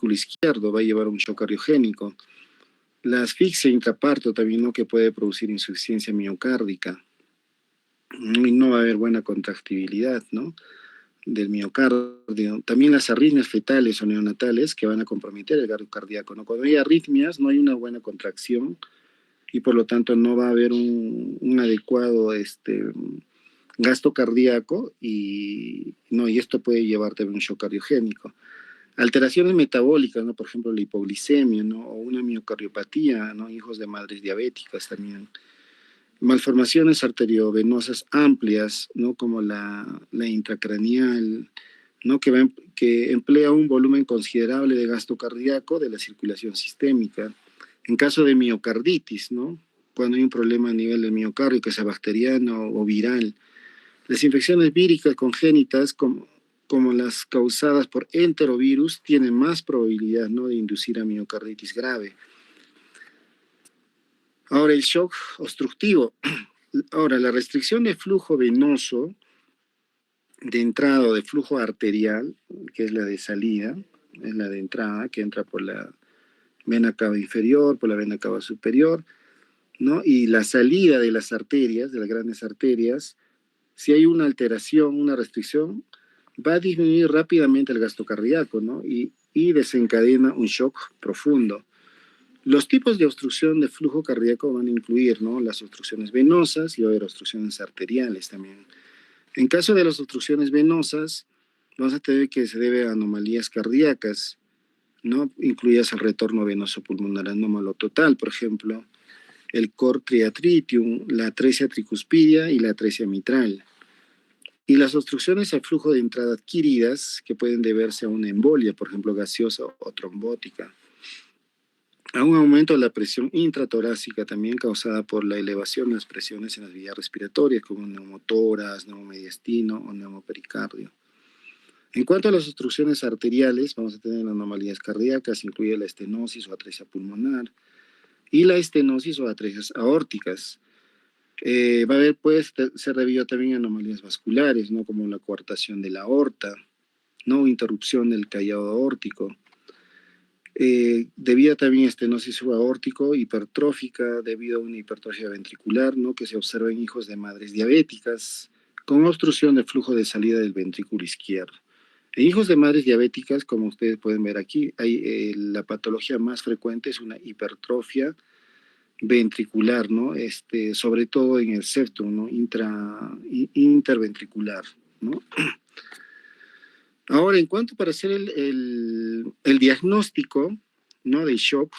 ventrículo izquierdo, va a llevar a un shock cardiogénico. La asfixia intraparto también, ¿no? Que puede producir insuficiencia miocárdica. Y no va a haber buena contractibilidad, ¿no? Del miocardio. También las arritmias fetales o neonatales que van a comprometer el gasto cardíaco, ¿no? Cuando hay arritmias no hay una buena contracción y por lo tanto no va a haber un adecuado gasto cardíaco y esto puede llevar también a un shock cardiogénico. Alteraciones metabólicas, ¿no? Por ejemplo, la hipoglicemia, ¿no? O una miocardiopatía, ¿no? Hijos de madres diabéticas también. Malformaciones arteriovenosas amplias, ¿no? Como la intracraneal, ¿no? Que emplea un volumen considerable de gasto cardíaco de la circulación sistémica. En caso de miocarditis, ¿no? Cuando hay un problema a nivel del miocardio, que sea bacteriano o viral. Las infecciones víricas congénitas, como las causadas por enterovirus, tienen más probabilidad, ¿no? De inducir a miocarditis grave. Ahora, el shock obstructivo. Ahora, la restricción de flujo venoso de entrada o de flujo arterial, que es la de salida, es la de entrada, que entra por la vena cava inferior, por la vena cava superior, ¿no? Y la salida de las arterias, de las grandes arterias, si hay una alteración, una restricción, va a disminuir rápidamente el gasto cardíaco, ¿no? Y desencadena un shock profundo. Los tipos de obstrucción de flujo cardíaco van a incluir, ¿no? Las obstrucciones venosas y va a haber obstrucciones arteriales también. En caso de las obstrucciones venosas, vamos a tener que se debe a anomalías cardíacas, ¿no? Incluidas el retorno venoso pulmonar anómalo total, por ejemplo, el cor triatritium, la atresia tricuspidia y la atresia mitral. Y las obstrucciones al flujo de entrada adquiridas, que pueden deberse a una embolia, por ejemplo, gaseosa o trombótica. A un aumento de la presión intratorácica también causada por la elevación de las presiones en las vías respiratorias, como neumotórax, neumomediastino o neumopericardio. En cuanto a las obstrucciones arteriales, vamos a tener anomalías cardíacas, incluye la estenosis o atresia pulmonar y la estenosis o atresias aórticas. Puede ser debido también a anomalías vasculares, ¿no? Como la coartación de la aorta, ¿no? Interrupción del callado aórtico. Debido también a estenosis subaórtico hipertrófica, debido a una hipertrofia ventricular, ¿no? Que se observa en hijos de madres diabéticas, con obstrucción del flujo de salida del ventrículo izquierdo. En hijos de madres diabéticas, como ustedes pueden ver aquí, la patología más frecuente es una hipertrofia ventricular, ¿no? Sobre todo en el septum, ¿no? Interventricular, ¿no? Ahora, en cuanto para hacer el diagnóstico, ¿no? Del shock,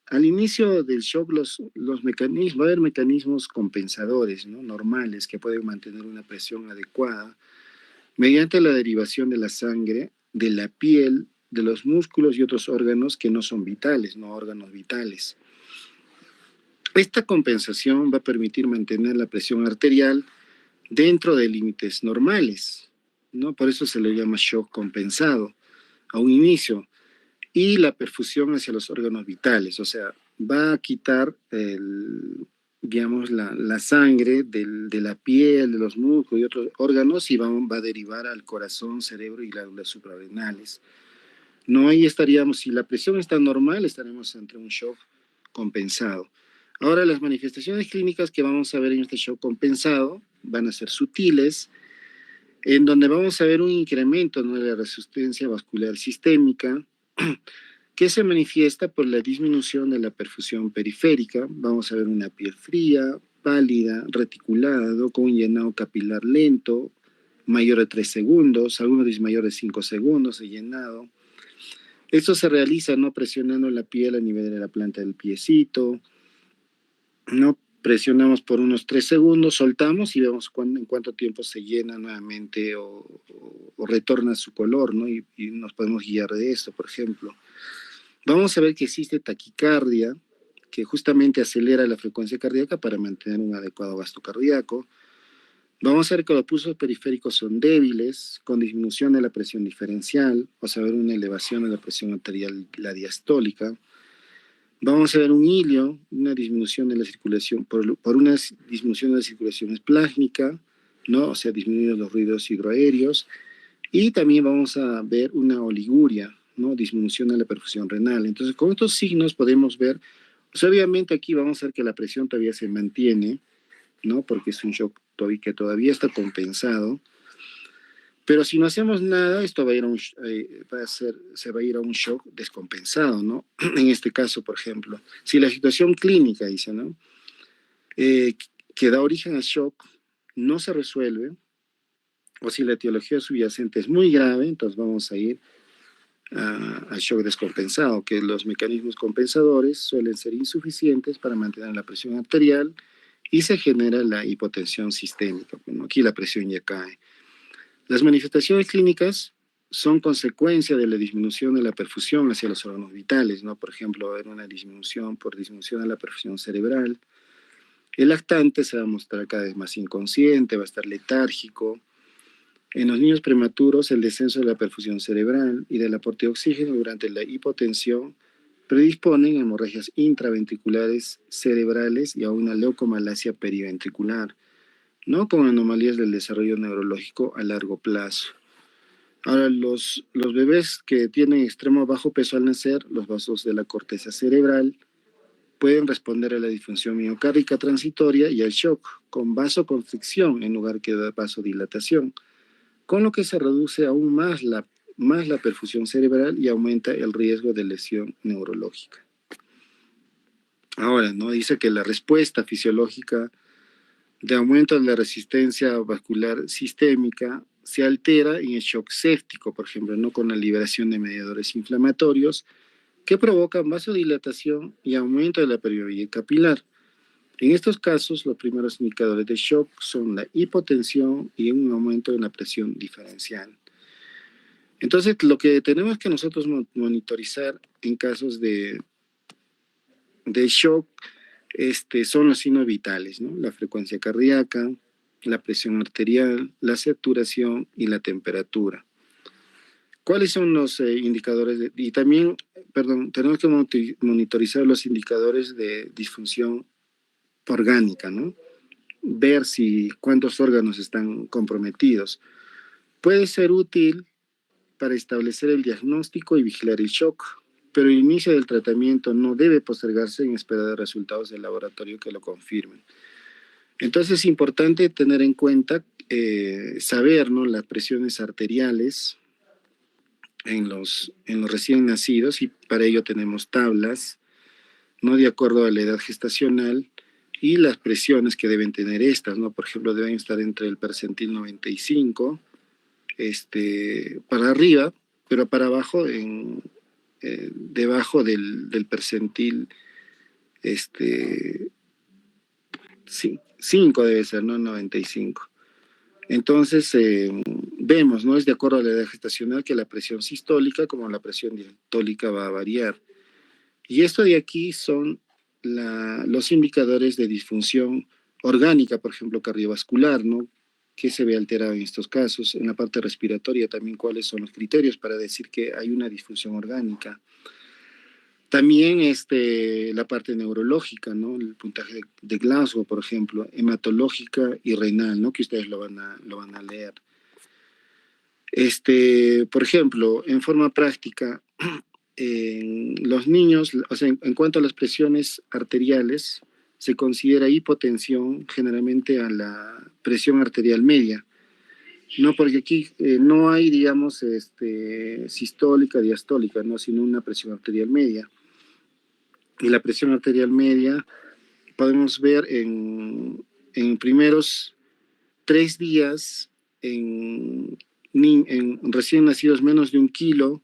al inicio del shock los mecanismos, va a haber mecanismos compensadores, ¿no? Normales que pueden mantener una presión adecuada mediante la derivación de la sangre, de la piel, de los músculos y otros órganos que no son vitales, no órganos vitales. Esta compensación va a permitir mantener la presión arterial dentro de límites normales, ¿no? Por eso se le llama shock compensado a un inicio. Y la perfusión hacia los órganos vitales, o sea, va a quitar la sangre de la piel, de los músculos y otros órganos y va a derivar al corazón, cerebro y glándulas suprarrenales. No, ahí estaríamos, si la presión está normal, estaremos ante un shock compensado. Ahora, las manifestaciones clínicas que vamos a ver en este shock compensado van a ser sutiles, en donde vamos a ver un incremento, ¿no? De la resistencia vascular sistémica, que se manifiesta por la disminución de la perfusión periférica. Vamos a ver una piel fría, pálida, reticulada, ¿no? Con un llenado capilar lento, mayor de 3 segundos, algunos dicen mayor de 5 segundos de llenado. Esto se realiza, ¿no? Presionando la piel a nivel de la planta del piecito, ¿no? Presionamos por unos 3 segundos, soltamos y vemos en cuánto tiempo se llena nuevamente o retorna su color, ¿no? Y nos podemos guiar de esto, por ejemplo. Vamos a ver que existe taquicardia, que justamente acelera la frecuencia cardíaca para mantener un adecuado gasto cardíaco. Vamos a ver que los pulsos periféricos son débiles, con disminución de la presión diferencial, vamos a ver una elevación de la presión arterial, la diastólica. Vamos a ver un hilio, una disminución de la circulación, por una disminución de la circulación plásmica, ¿no? O sea, disminuyen los ruidos hidroaéreos. Y también vamos a ver una oliguria, ¿no? Disminución de la perfusión renal. Entonces, con estos signos podemos ver, pues obviamente aquí vamos a ver que la presión todavía se mantiene, ¿no? Porque es un shock que todavía está compensado. Pero si no hacemos nada, esto va a ir a se va a ir a un shock descompensado, ¿no? En este caso, por ejemplo, si la situación clínica, dice, ¿no? Eh, que da origen al shock no se resuelve, o si la etiología subyacente es muy grave, entonces vamos a ir al shock descompensado, que los mecanismos compensadores suelen ser insuficientes para mantener la presión arterial y se genera la hipotensión sistémica. Bueno, aquí la presión ya cae. Las manifestaciones clínicas son consecuencia de la disminución de la perfusión hacia los órganos vitales, ¿no? Por ejemplo, va a haber una disminución por disminución de la perfusión cerebral. El lactante se va a mostrar cada vez más inconsciente, va a estar letárgico. En los niños prematuros, el descenso de la perfusión cerebral y del aporte de oxígeno durante la hipotensión predisponen a hemorragias intraventriculares cerebrales y a una leucomalacia periventricular, ¿no? Con anomalías del desarrollo neurológico a largo plazo. Ahora, los bebés que tienen extremo bajo peso al nacer, los vasos de la corteza cerebral, pueden responder a la disfunción miocárdica transitoria y al shock, con vasoconstricción en lugar que de vasodilatación, con lo que se reduce aún más la perfusión cerebral y aumenta el riesgo de lesión neurológica. Ahora, ¿no? Dice que la respuesta fisiológica de aumento de la resistencia vascular sistémica se altera en el shock séptico, por ejemplo, ¿no? Con la liberación de mediadores inflamatorios que provocan vasodilatación y aumento de la permeabilidad capilar. En estos casos, los primeros indicadores de shock son la hipotensión y un aumento en la presión diferencial. Entonces, lo que tenemos que nosotros monitorizar en casos de shock son los signos vitales, ¿no? La frecuencia cardíaca, la presión arterial, la saturación y la temperatura. ¿Cuáles son los indicadores? Y también, perdón, tenemos que monitorizar los indicadores de disfunción orgánica, ¿no? Ver cuántos órganos están comprometidos. Puede ser útil para establecer el diagnóstico y vigilar el shock, pero el inicio del tratamiento no debe postergarse en espera de resultados del laboratorio que lo confirmen. Entonces es importante tener en cuenta, saber, ¿no? Las presiones arteriales en los recién nacidos, y para ello tenemos tablas, ¿no? De acuerdo a la edad gestacional y las presiones que deben tener estas, ¿no? Por ejemplo, deben estar entre el percentil 95, para arriba, pero para abajo, debajo del percentil, 5 debe ser, ¿no? 95. Entonces, vemos, ¿no? Es de acuerdo a la edad gestacional que la presión sistólica como la presión diastólica va a variar. Y esto de aquí son los indicadores de disfunción orgánica, por ejemplo, cardiovascular, ¿no? ¿Qué se ve alterado en estos casos? En la parte respiratoria también, ¿cuáles son los criterios para decir que hay una disfunción orgánica? También la parte neurológica, ¿no? El puntaje de Glasgow, por ejemplo, hematológica y renal, ¿no? Que ustedes lo van a leer. Por ejemplo, en forma práctica, en los niños, o sea, en cuanto a las presiones arteriales, se considera hipotensión generalmente a la presión arterial media, ¿no? Porque aquí no hay, digamos, sistólica, diastólica, ¿no? Sino una presión arterial media. Y la presión arterial media podemos ver en primeros 3 días en recién nacidos menos de 1 kilo.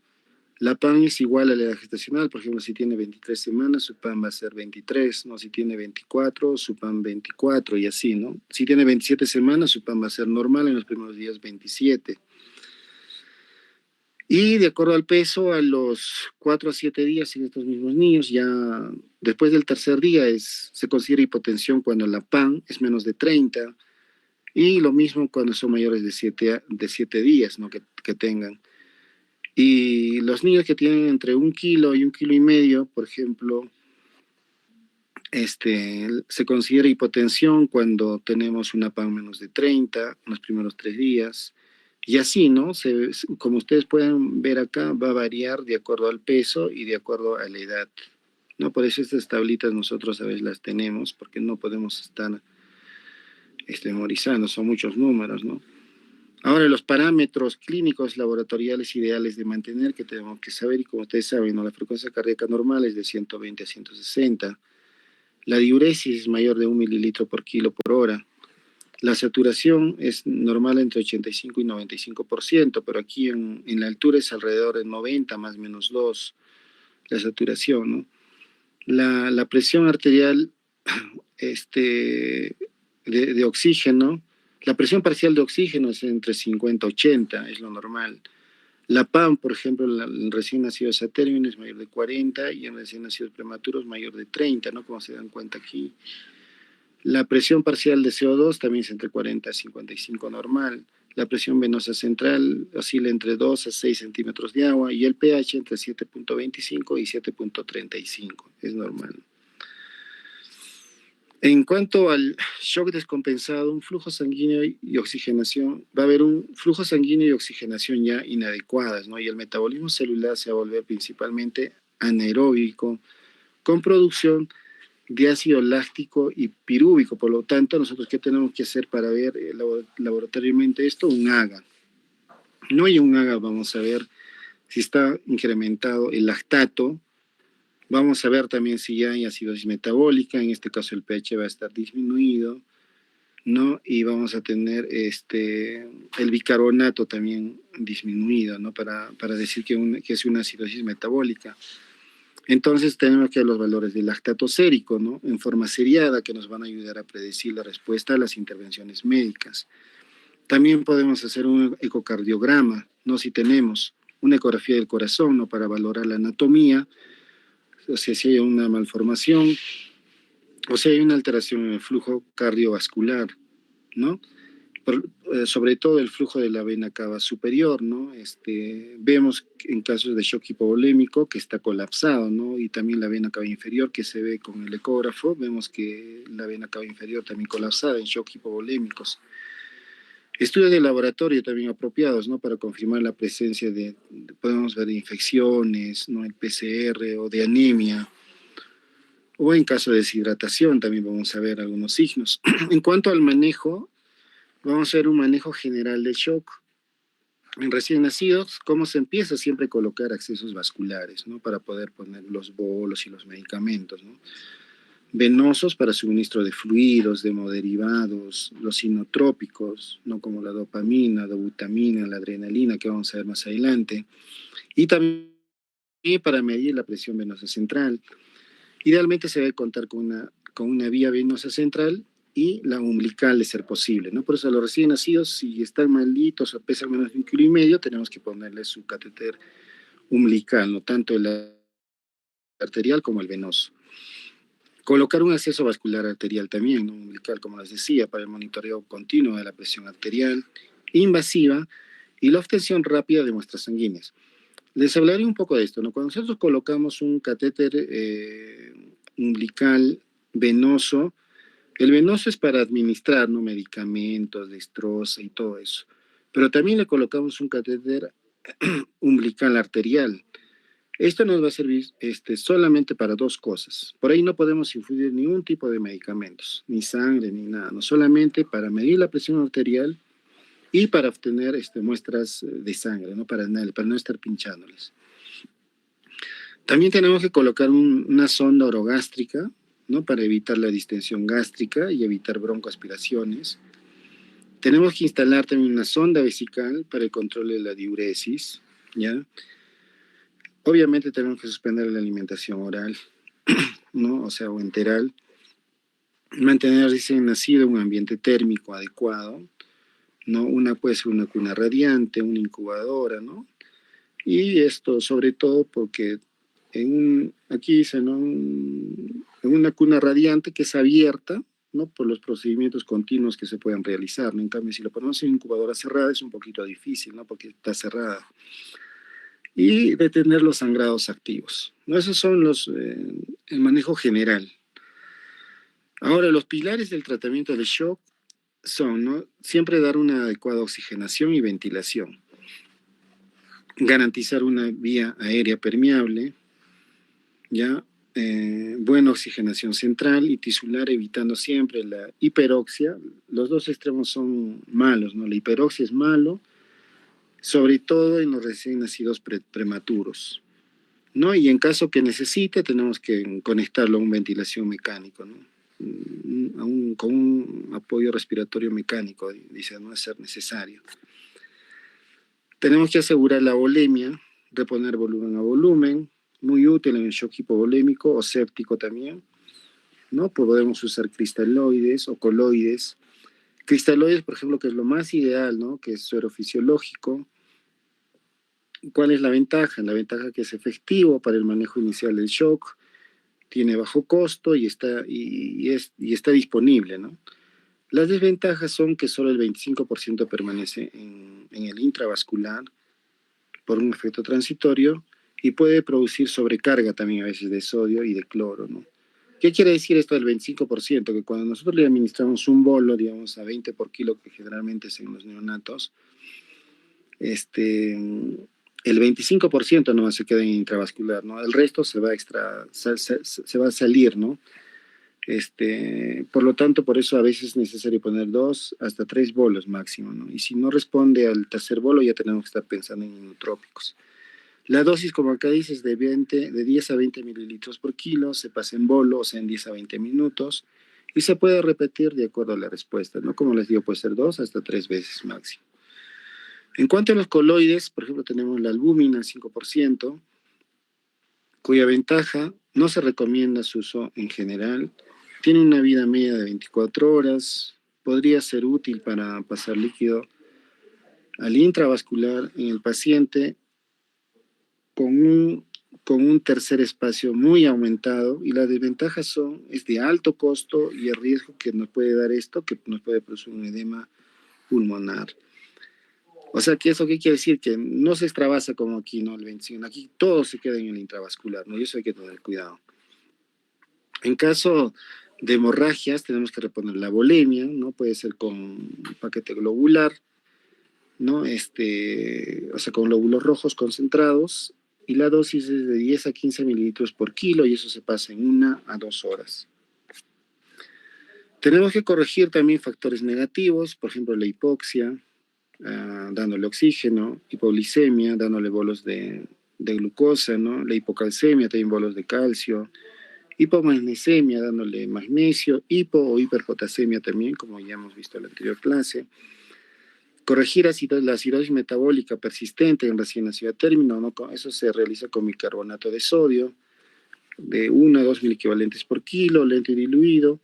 La PAN es igual a la edad gestacional. Por ejemplo, si tiene 23 semanas, su PAN va a ser 23, ¿no? Si tiene 24, su PAN 24 y así, ¿no? Si tiene 27 semanas, su PAN va a ser normal en los primeros días 27. Y de acuerdo al peso, a los 4 a 7 días en estos mismos niños, ya después del tercer día se considera hipotensión cuando la PAN es menos de 30, y lo mismo cuando son mayores de 7 días, ¿no? que tengan. Y los niños que tienen entre 1 kilo y 1,5 kilos, por ejemplo, se considera hipotensión cuando tenemos una PAN menos de 30 en los primeros 3 días. Y así, ¿no? Como ustedes pueden ver acá, va a variar de acuerdo al peso y de acuerdo a la edad, ¿no? Por eso estas tablitas nosotros a veces las tenemos, porque no podemos estar memorizando, son muchos números, ¿no? Ahora, los parámetros clínicos laboratoriales ideales de mantener que tenemos que saber, y como ustedes saben, ¿no? La frecuencia cardíaca normal es de 120 a 160, la diuresis es mayor de 1 mililitro por kilo por hora, la saturación es normal entre 85 y 95%, pero aquí en la altura es alrededor de 90 más menos 2 la saturación, ¿no? La presión arterial de oxígeno, la presión parcial de oxígeno es entre 50 y 80, es lo normal. La PAM, por ejemplo, en recién nacidos a término es mayor de 40 y en recién nacidos prematuros mayor de 30, ¿no? Como se dan cuenta aquí. La presión parcial de CO2 también es entre 40 y 55 normal. La presión venosa central oscila entre 2 a 6 centímetros de agua y el pH entre 7.25 y 7.35, es normal. En cuanto al shock descompensado, un flujo sanguíneo y oxigenación, va a haber un flujo sanguíneo y oxigenación ya inadecuadas, ¿no? Y el metabolismo celular se va a volver principalmente anaeróbico, con producción de ácido láctico y pirúvico. Por lo tanto, nosotros, ¿qué tenemos que hacer para ver laboratoriamente esto? Un AGA. No, y un AGA vamos a ver si está incrementado el lactato. Vamos a ver también si ya hay acidosis metabólica, en este caso el pH va a estar disminuido, ¿no? Y vamos a tener el bicarbonato también disminuido, ¿no? Para decir que es una acidosis metabólica. Entonces tenemos que ver los valores del lactato sérico, ¿no? En forma seriada, que nos van a ayudar a predecir la respuesta a las intervenciones médicas. También podemos hacer un ecocardiograma, ¿no? Si tenemos una ecografía del corazón, ¿no? Para valorar la anatomía, o sea, si hay una malformación, o si hay una alteración en el flujo cardiovascular, ¿no? Sobre todo el flujo de la vena cava superior, ¿no? Vemos en casos de shock hipovolémico que está colapsado, ¿no? Y también la vena cava inferior que se ve con el ecógrafo, vemos que la vena cava inferior también colapsada en shock hipovolémicos. Estudios de laboratorio también apropiados, ¿no? Para confirmar la presencia podemos ver infecciones, ¿no? El PCR o de anemia, o en caso de deshidratación también vamos a ver algunos signos. En cuanto al manejo, vamos a ver un manejo general de shock. En recién nacidos, ¿cómo se empieza? Siempre a colocar accesos vasculares, ¿no? Para poder poner los bolos y los medicamentos, ¿no? Venosos para suministro de fluidos, de hemoderivados, los inotrópicos, ¿no? Como la dopamina, la butamina, la adrenalina, que vamos a ver más adelante. Y también para medir la presión venosa central. Idealmente se debe contar con una vía venosa central y la umbilical de ser posible, ¿no? Por eso a los recién nacidos, si están malditos o pesan menos de 1,5 kg, tenemos que ponerles su catéter umbilical, ¿no? Tanto el arterial como el venoso. Colocar un acceso vascular arterial también, ¿no? Umbilical, como les decía, para el monitoreo continuo de la presión arterial, invasiva y la obtención rápida de muestras sanguíneas. Les hablaré un poco de esto, ¿no? Cuando nosotros colocamos un catéter umbilical venoso, el venoso es para administrar, ¿no? Medicamentos, destroza y todo eso. Pero también le colocamos un catéter umbilical arterial. Esto nos va a servir solamente para dos cosas. Por ahí no podemos infundir ningún tipo de medicamentos, ni sangre, ni nada, no, solamente para medir la presión arterial y para obtener muestras de sangre, ¿no? Para no estar pinchándoles. También tenemos que colocar una sonda orogástrica, ¿no? Para evitar la distensión gástrica y evitar broncoaspiraciones. Tenemos que instalar también una sonda vesical para el control de la diuresis, ¿ya? Obviamente tenemos que suspender la alimentación oral, ¿no? O sea, o enteral. Mantener al recién nacido en un ambiente térmico adecuado, ¿no? Puede ser una cuna radiante, una incubadora, ¿no? Y esto sobre todo porque aquí dice, ¿no? En una cuna radiante que es abierta, ¿no? Por los procedimientos continuos que se puedan realizar, ¿no? En cambio, si lo ponemos en incubadora cerrada es un poquito difícil, ¿no? Porque está cerrada. Y detener los sangrados activos, ¿no? Esos son el manejo general. Ahora, los pilares del tratamiento del shock son, ¿no? Siempre dar una adecuada oxigenación y ventilación, garantizar una vía aérea permeable, ¿ya? Buena oxigenación central y tisular, evitando siempre la hiperoxia. Los dos extremos son malos, ¿no? La hiperoxia es malo, sobre todo en los recién nacidos prematuros, ¿no? Y en caso que necesite, tenemos que conectarlo a un ventilación mecánico, ¿no? Con un apoyo respiratorio mecánico, dice, no es ser necesario. Tenemos que asegurar la volemia, reponer volumen a volumen, muy útil en el shock hipovolémico o séptico también, ¿no? Podemos usar cristaloides o coloides. Cristaloides, por ejemplo, que es lo más ideal, ¿no? Que es suerofisiológico. ¿Cuál es la ventaja? La ventaja que es efectivo para el manejo inicial del shock, tiene bajo costo y está disponible, ¿no? Las desventajas son que solo el 25% permanece en el intravascular por un efecto transitorio y puede producir sobrecarga también a veces de sodio y de cloro, ¿no? ¿Qué quiere decir esto del 25%? Que cuando nosotros le administramos un bolo, digamos, a 20 por kilo, que generalmente es en los neonatos, el 25% nomás se queda en intravascular, ¿no? El resto se va se va a salir, ¿no? Por lo tanto, por eso a veces es necesario poner 2 hasta 3 bolos máximo, ¿no? Y si no responde al tercer bolo, ya tenemos que estar pensando en inotrópicos. La dosis, como acá dice, es de 10 a 20 mililitros por kilo, se pasa en bolo, o sea, en 10 a 20 minutos, y se puede repetir de acuerdo a la respuesta, ¿no? Como les digo, puede ser 2 hasta 3 veces máximo. En cuanto a los coloides, por ejemplo, tenemos la albúmina al 5%, cuya ventaja no se recomienda su uso en general, tiene una vida media de 24 horas, podría ser útil para pasar líquido al intravascular en el paciente con un tercer espacio muy aumentado, y las desventajas es de alto costo y el riesgo que nos puede dar esto, que nos puede producir un edema pulmonar. O sea, que eso qué quiere decir, que no se extravasa como aquí, ¿no? El 21. Aquí todo se queda en el intravascular, ¿no? Y eso hay que tener cuidado. En caso de hemorragias, tenemos que reponer la volemia, ¿no? Puede ser con paquete globular, ¿no? O sea, con glóbulos rojos concentrados, y la dosis es de 10 a 15 mililitros por kilo, y eso se pasa en 1 a 2 horas. Tenemos que corregir también factores negativos, por ejemplo, la hipoxia, dándole oxígeno, hipoglicemia, dándole bolos de glucosa, ¿no? La hipocalcemia, también bolos de calcio, hipomagnesemia, dándole magnesio, o hiperpotasemia también, como ya hemos visto en la anterior clase. Corregir la acidosis metabólica persistente en recién nacido a término, ¿no? Eso se realiza con bicarbonato de sodio, de 1 a 2 miliequivalentes por kilo, lento y diluido.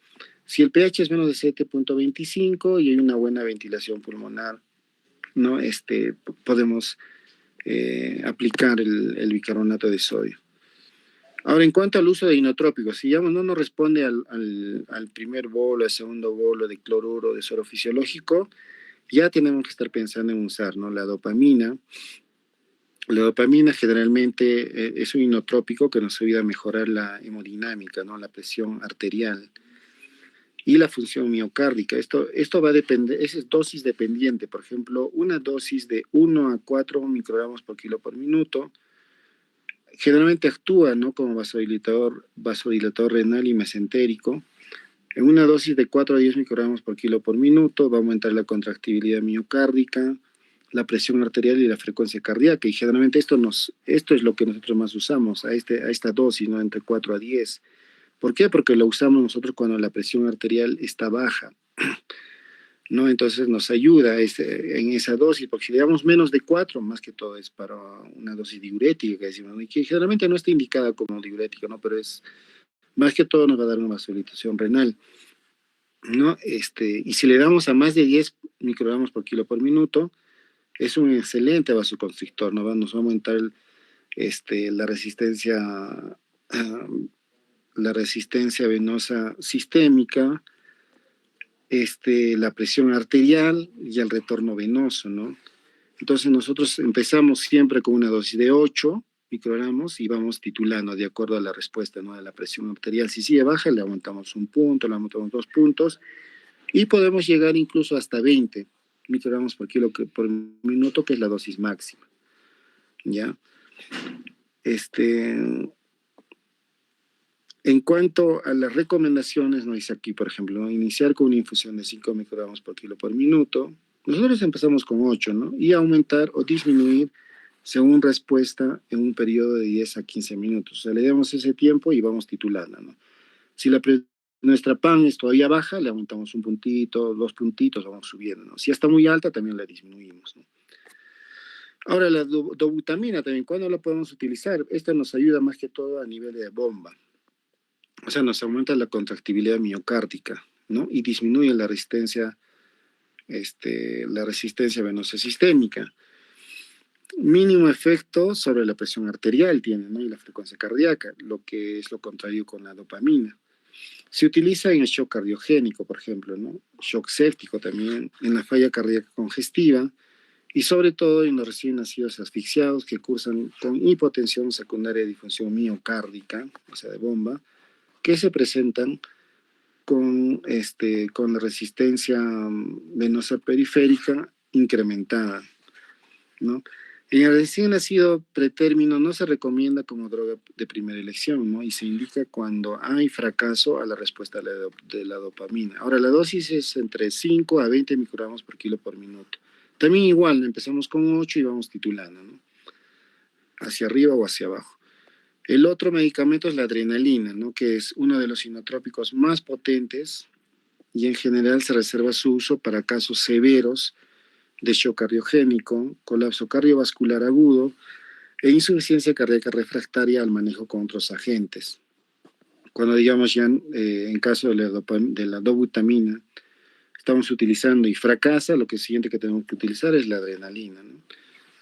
Si el pH es menos de 7.25 y hay una buena ventilación pulmonar, ¿no? Podemos aplicar el bicarbonato de sodio. Ahora, en cuanto al uso de inotrópicos, si ya no nos responde al primer bolo, al segundo bolo de cloruro de suero fisiológico, ya tenemos que estar pensando en usar, ¿no? La dopamina. La dopamina generalmente es un inotrópico que nos ayuda a mejorar la hemodinámica, ¿no? La presión arterial y la función miocárdica. Esto va a depender, es dosis dependiente. Por ejemplo, una dosis de 1 a 4 microgramos por kilo por minuto generalmente actúa, ¿no? Como vasodilatador renal y mesentérico. En una dosis de 4 a 10 microgramos por kilo por minuto va a aumentar la contractibilidad miocárdica, la presión arterial y la frecuencia cardíaca. Y generalmente esto es lo que nosotros más usamos, a esta dosis, ¿no? Entre 4 a 10. ¿Por qué? Porque lo usamos nosotros cuando la presión arterial está baja, ¿no? Entonces nos ayuda en esa dosis, porque si le damos menos de 4, más que todo es para una dosis diurética, que decimos, y que generalmente no está indicada como diurética, ¿no? Pero más que todo nos va a dar una vasodilatación renal, ¿no? Y si le damos a más de 10 microgramos por kilo por minuto, es un excelente vasoconstrictor, ¿no? Nos va a aumentar la resistencia, ah, la resistencia venosa sistémica, la presión arterial y el retorno venoso, ¿no? Entonces nosotros empezamos siempre con una dosis de 8 microgramos y vamos titulando de acuerdo a la respuesta, ¿no? De la presión arterial. Si sigue baja, le aumentamos un punto, le aumentamos 2 puntos, Y podemos llegar incluso hasta 20 microgramos por kilo por minuto, que es la dosis máxima, ¿ya? En cuanto a las recomendaciones, nos dice aquí, por ejemplo, ¿no? Iniciar con una infusión de 5 microgramos por kilo por minuto. Nosotros empezamos con 8, ¿no? Y aumentar o disminuir según respuesta en un periodo de 10 a 15 minutos. O sea, le damos ese tiempo y vamos titulando, ¿no? Si nuestra PAN es todavía baja, le aumentamos un puntito, 2 puntitos, vamos subiendo, ¿no? Si está muy alta, también la disminuimos, ¿no? Ahora, la dobutamina también, ¿cuándo la podemos utilizar? Esta nos ayuda más que todo a nivel de bomba. O sea, nos aumenta la contractibilidad miocárdica, ¿no? Y disminuye la resistencia venosa sistémica. Mínimo efecto sobre la presión arterial tiene, ¿no? Y la frecuencia cardíaca, lo que es lo contrario con la dopamina. Se utiliza en el shock cardiogénico, por ejemplo, ¿no? Shock séptico también, en la falla cardíaca congestiva y sobre todo en los recién nacidos asfixiados que cursan con hipotensión secundaria de disfunción miocárdica, o sea, de bomba, que se presentan con la resistencia venosa periférica incrementada, ¿no? En el recién nacido pretérmino no se recomienda como droga de primera elección, ¿no? Y se indica cuando hay fracaso a la respuesta de la dopamina. Ahora, la dosis es entre 5 a 20 microgramos por kilo por minuto. También igual, empezamos con 8 y vamos titulando, ¿no? Hacia arriba o hacia abajo. El otro medicamento es la adrenalina, ¿no? Que es uno de los inotrópicos más potentes y en general se reserva su uso para casos severos de shock cardiogénico, colapso cardiovascular agudo e insuficiencia cardíaca refractaria al manejo con otros agentes. Cuando digamos ya en caso de la dobutamina estamos utilizando y fracasa, lo que siguiente que tenemos que utilizar es la adrenalina, ¿no?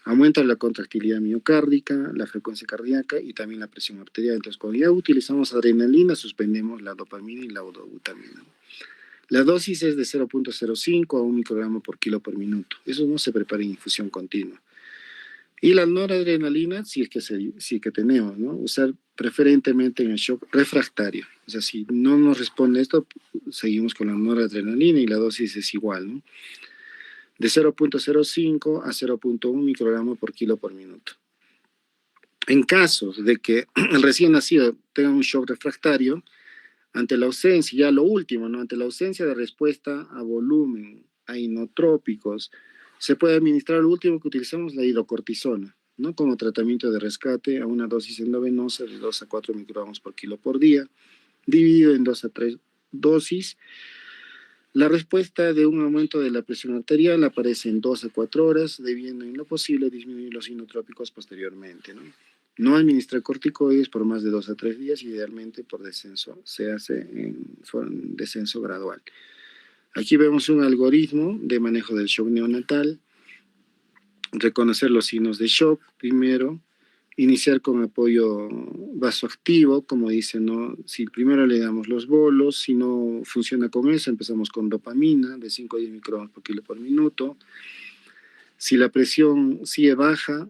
Aumenta la contractilidad miocárdica, la frecuencia cardíaca y también la presión arterial. Entonces, cuando ya utilizamos adrenalina, suspendemos la dopamina y la dobutamina. La dosis es de 0.05 a 1 microgramo por kilo por minuto. Eso no se prepara en infusión continua. Y la noradrenalina, si es que tenemos, ¿no? Usar preferentemente en el shock refractario. O sea, si no nos responde esto, seguimos con la noradrenalina y la dosis es igual, ¿no? De 0.05 a 0.1 microgramo por kilo por minuto. En casos de que el recién nacido tenga un shock refractario, ante la ausencia, ya lo último, ¿no? Ante la ausencia de respuesta a volumen, a inotrópicos, se puede administrar lo último que utilizamos, la hidrocortisona, ¿no? Como tratamiento de rescate a una dosis endovenosa de 2 a 4 microgramos por kilo por día, dividido en 2 a 3 dosis. La respuesta de un aumento de la presión arterial aparece en 2 a 4 horas, debiendo en lo posible disminuir los inotrópicos posteriormente, ¿no? No administrar corticoides por más de 2 a 3 días, idealmente por descenso, se hace en descenso gradual. Aquí vemos un algoritmo de manejo del shock neonatal, reconocer los signos de shock primero, iniciar con apoyo vasoactivo, como dicen, ¿no? Si primero le damos los bolos, si no funciona con eso, empezamos con dopamina de 5 a 10 microgramos por kilo por minuto. Si la presión sigue baja,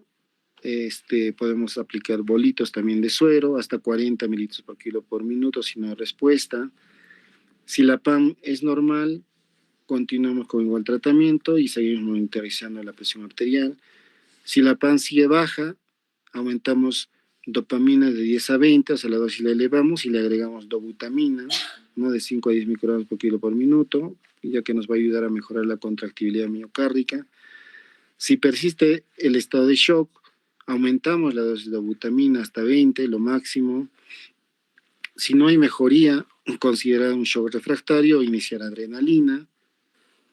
podemos aplicar bolitos también de suero, hasta 40 mililitros por kilo por minuto, si no hay respuesta. Si la PAN es normal, continuamos con igual tratamiento y seguimos monitorizando la presión arterial. Si la PAN sigue baja, aumentamos dopamina de 10 a 20, o sea, la dosis la elevamos y le agregamos dobutamina, ¿no? De 5 a 10 microgramos por kilo por minuto, ya que nos va a ayudar a mejorar la contractibilidad miocárdica. Si persiste el estado de shock, aumentamos la dosis de dobutamina hasta 20, lo máximo. Si no hay mejoría, considerar un shock refractario o iniciar adrenalina,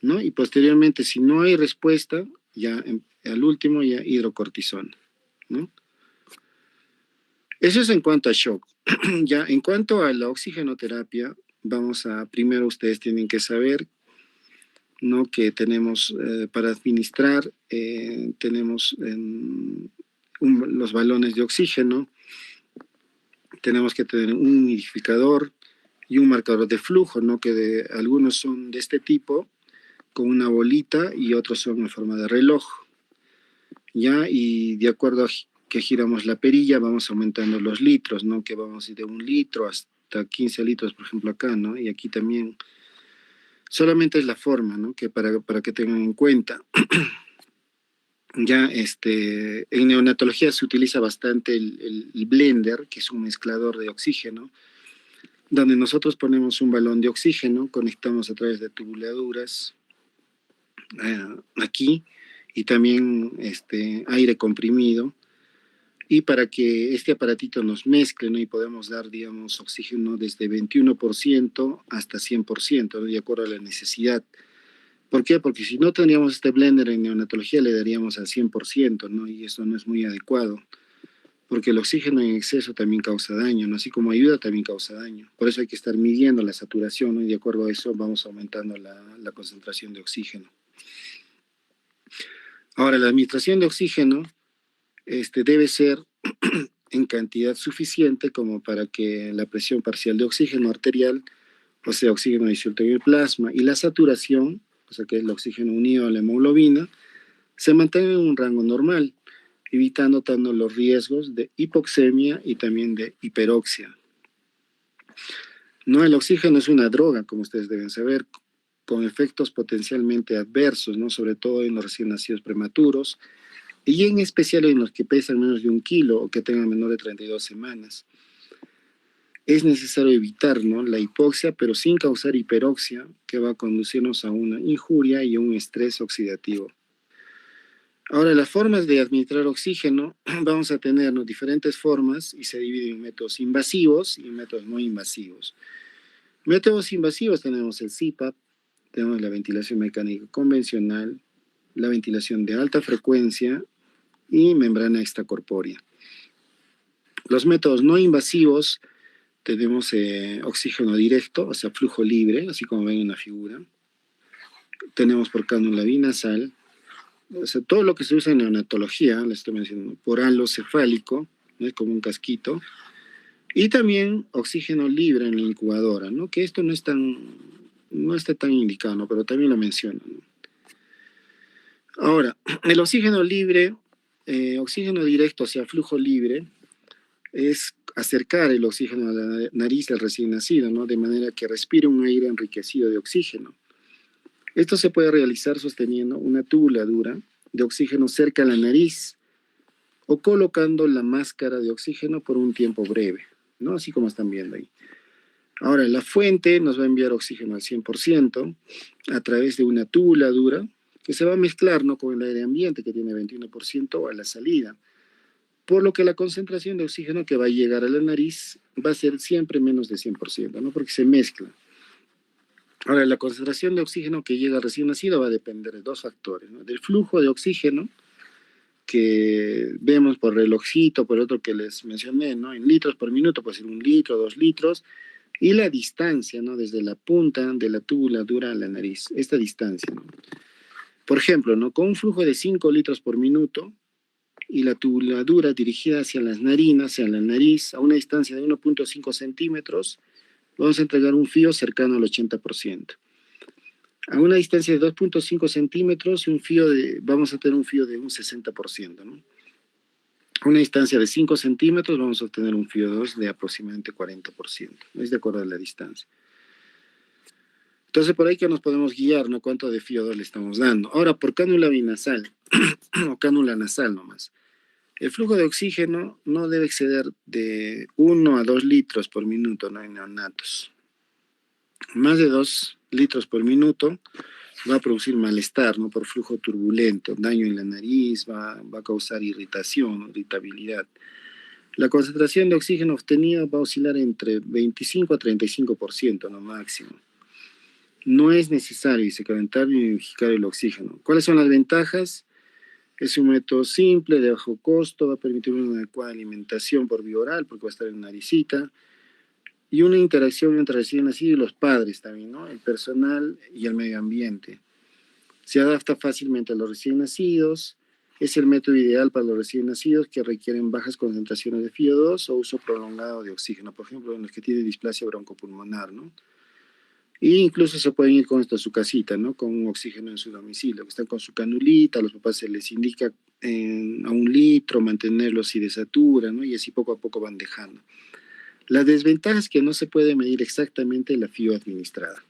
¿no? Y posteriormente, si no hay respuesta, ya al último ya hidrocortisona, ¿no? Eso es en cuanto a shock. Ya en cuanto a la oxigenoterapia, primero ustedes tienen que saber, ¿no? Que tenemos para administrar, tenemos los balones de oxígeno, tenemos que tener un humidificador y un marcador de flujo, ¿no? Que algunos son de este tipo, con una bolita, y otros son en forma de reloj, ¿ya? Y de acuerdo a que giramos la perilla, vamos aumentando los litros, ¿no? Que vamos de 1 litro hasta 15 litros, por ejemplo, acá, ¿no? Y aquí también Solamente es la forma, ¿no? Que para que tengan en cuenta. Ya en neonatología se utiliza bastante el blender, que es un mezclador de oxígeno, donde nosotros ponemos un balón de oxígeno, conectamos a través de tubuladuras aquí, y también aire comprimido, y para que este aparatito nos mezcle, ¿no? Y podemos dar, digamos, oxígeno desde 21% hasta 100%, ¿no? De acuerdo a la necesidad. ¿Por qué? Porque si no tendríamos este blender en neonatología, le daríamos al 100%, ¿no? Y eso no es muy adecuado, porque el oxígeno en exceso también causa daño, ¿no? Así como ayuda, también causa daño. Por eso hay que estar midiendo la saturación, ¿no? Y de acuerdo a eso vamos aumentando la concentración de oxígeno. Ahora, la administración de oxígeno debe ser en cantidad suficiente como para que la presión parcial de oxígeno arterial, o sea, oxígeno disuelto en el plasma, y la saturación, o sea, que es el oxígeno unido a la hemoglobina, se mantenga en un rango normal, evitando tanto los riesgos de hipoxemia y también de hiperoxia. No, el oxígeno es una droga, como ustedes deben saber, con efectos potencialmente adversos, ¿no? Sobre todo en los recién nacidos prematuros, y en especial en los que pesan menos de 1 kilo o que tengan menor de 32 semanas. Es necesario evitar, ¿no? La hipoxia, pero sin causar hiperoxia, que va a conducirnos a una injuria y a un estrés oxidativo. Ahora, las formas de administrar oxígeno, vamos a tener, ¿no? Diferentes formas y se dividen en métodos invasivos y métodos no invasivos. Métodos invasivos tenemos el CPAP, tenemos la ventilación mecánica convencional, la ventilación de alta frecuencia y membrana extracorpórea. Los métodos no invasivos tenemos oxígeno directo, o sea, flujo libre, así como ven en la figura. Tenemos por cánula binasal, o sea, todo lo que se usa en neonatología, les estoy mencionando, por halo cefálico, ¿no? Es como un casquito. Y también oxígeno libre en la incubadora, ¿no? Que esto no está tan indicado, ¿no? Pero también lo menciono, ¿no? Ahora, el oxígeno libre, oxígeno directo, o sea, flujo libre, es acercar el oxígeno a la nariz del recién nacido, ¿no? De manera que respire un aire enriquecido de oxígeno. Esto se puede realizar sosteniendo una tubuladura de oxígeno cerca a la nariz o colocando la máscara de oxígeno por un tiempo breve, ¿no? Así como están viendo ahí. Ahora, la fuente nos va a enviar oxígeno al 100% a través de una tubuladura que se va a mezclar, ¿no? Con el aire ambiente que tiene 21% a la salida, por lo que la concentración de oxígeno que va a llegar a la nariz va a ser siempre menos de 100%, ¿no? Porque se mezcla. Ahora, la concentración de oxígeno que llega al recién nacido va a depender de dos factores, ¿no? Del flujo de oxígeno que vemos por relojito, por otro que les mencioné, ¿no? En litros por minuto, puede ser 1 litro, 2 litros, y la distancia, ¿no? Desde la punta de la tubuladura a la nariz, esta distancia, ¿no? Por ejemplo, ¿no? Con un flujo de 5 litros por minuto y la tubuladura dirigida hacia las narinas, hacia la nariz, a una distancia de 1,5 centímetros, vamos a entregar un fío cercano al 80%. A una distancia de 2,5 centímetros, vamos a tener un fío de un 60%, ¿no? A una distancia de 5 centímetros, vamos a obtener un fío 2 de aproximadamente 40%. ¿No? Es de acuerdo a la distancia. Entonces, por ahí que nos podemos guiar, ¿no? Cuánto de fío 2 le estamos dando. Ahora, por cánula binasal, o cánula nasal nomás. El flujo de oxígeno no debe exceder de 1 a 2 litros por minuto, ¿no? En neonatos. Más de 2 litros por minuto va a producir malestar, ¿no? Por flujo turbulento, daño en la nariz, va a causar irritación, irritabilidad. La concentración de oxígeno obtenida va a oscilar entre 25 a 35%, no máximo. No es necesario calentar ni unificar el oxígeno. ¿Cuáles son las ventajas? Es un método simple, de bajo costo, va a permitir una adecuada alimentación por vía oral, porque va a estar en la naricita, y una interacción entre el recién nacido y los padres también, ¿no? El personal y el medio ambiente. Se adapta fácilmente a los recién nacidos, es el método ideal para los recién nacidos que requieren bajas concentraciones de FiO2 o uso prolongado de oxígeno, por ejemplo, en los que tienen displasia broncopulmonar, ¿no? Y incluso se pueden ir con esto a su casita, ¿no? Con un oxígeno en su domicilio, que están con su canulita, a los papás se les indica a 1 litro, mantenerlo si desaturan, ¿no? Y así poco a poco van dejando. La desventaja es que no se puede medir exactamente la FiO administrada.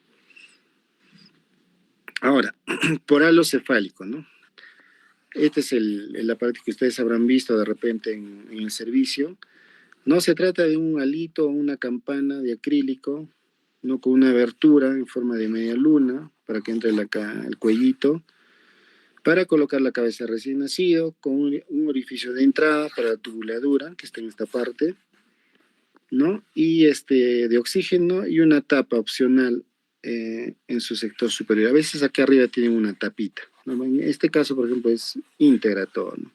Ahora, por halo cefálico, ¿no? Este es el aparato que ustedes habrán visto de repente en el servicio. No se trata de un halito o una campana de acrílico, no con una abertura en forma de media luna para que entre el cuellito, para colocar la cabeza recién nacido, con un orificio de entrada para la tubuladura, que está en esta parte, ¿no? Y de oxígeno y una tapa opcional en su sector superior. A veces acá arriba tienen una tapita, ¿no? En este caso, por ejemplo, es íntegra todo, ¿no?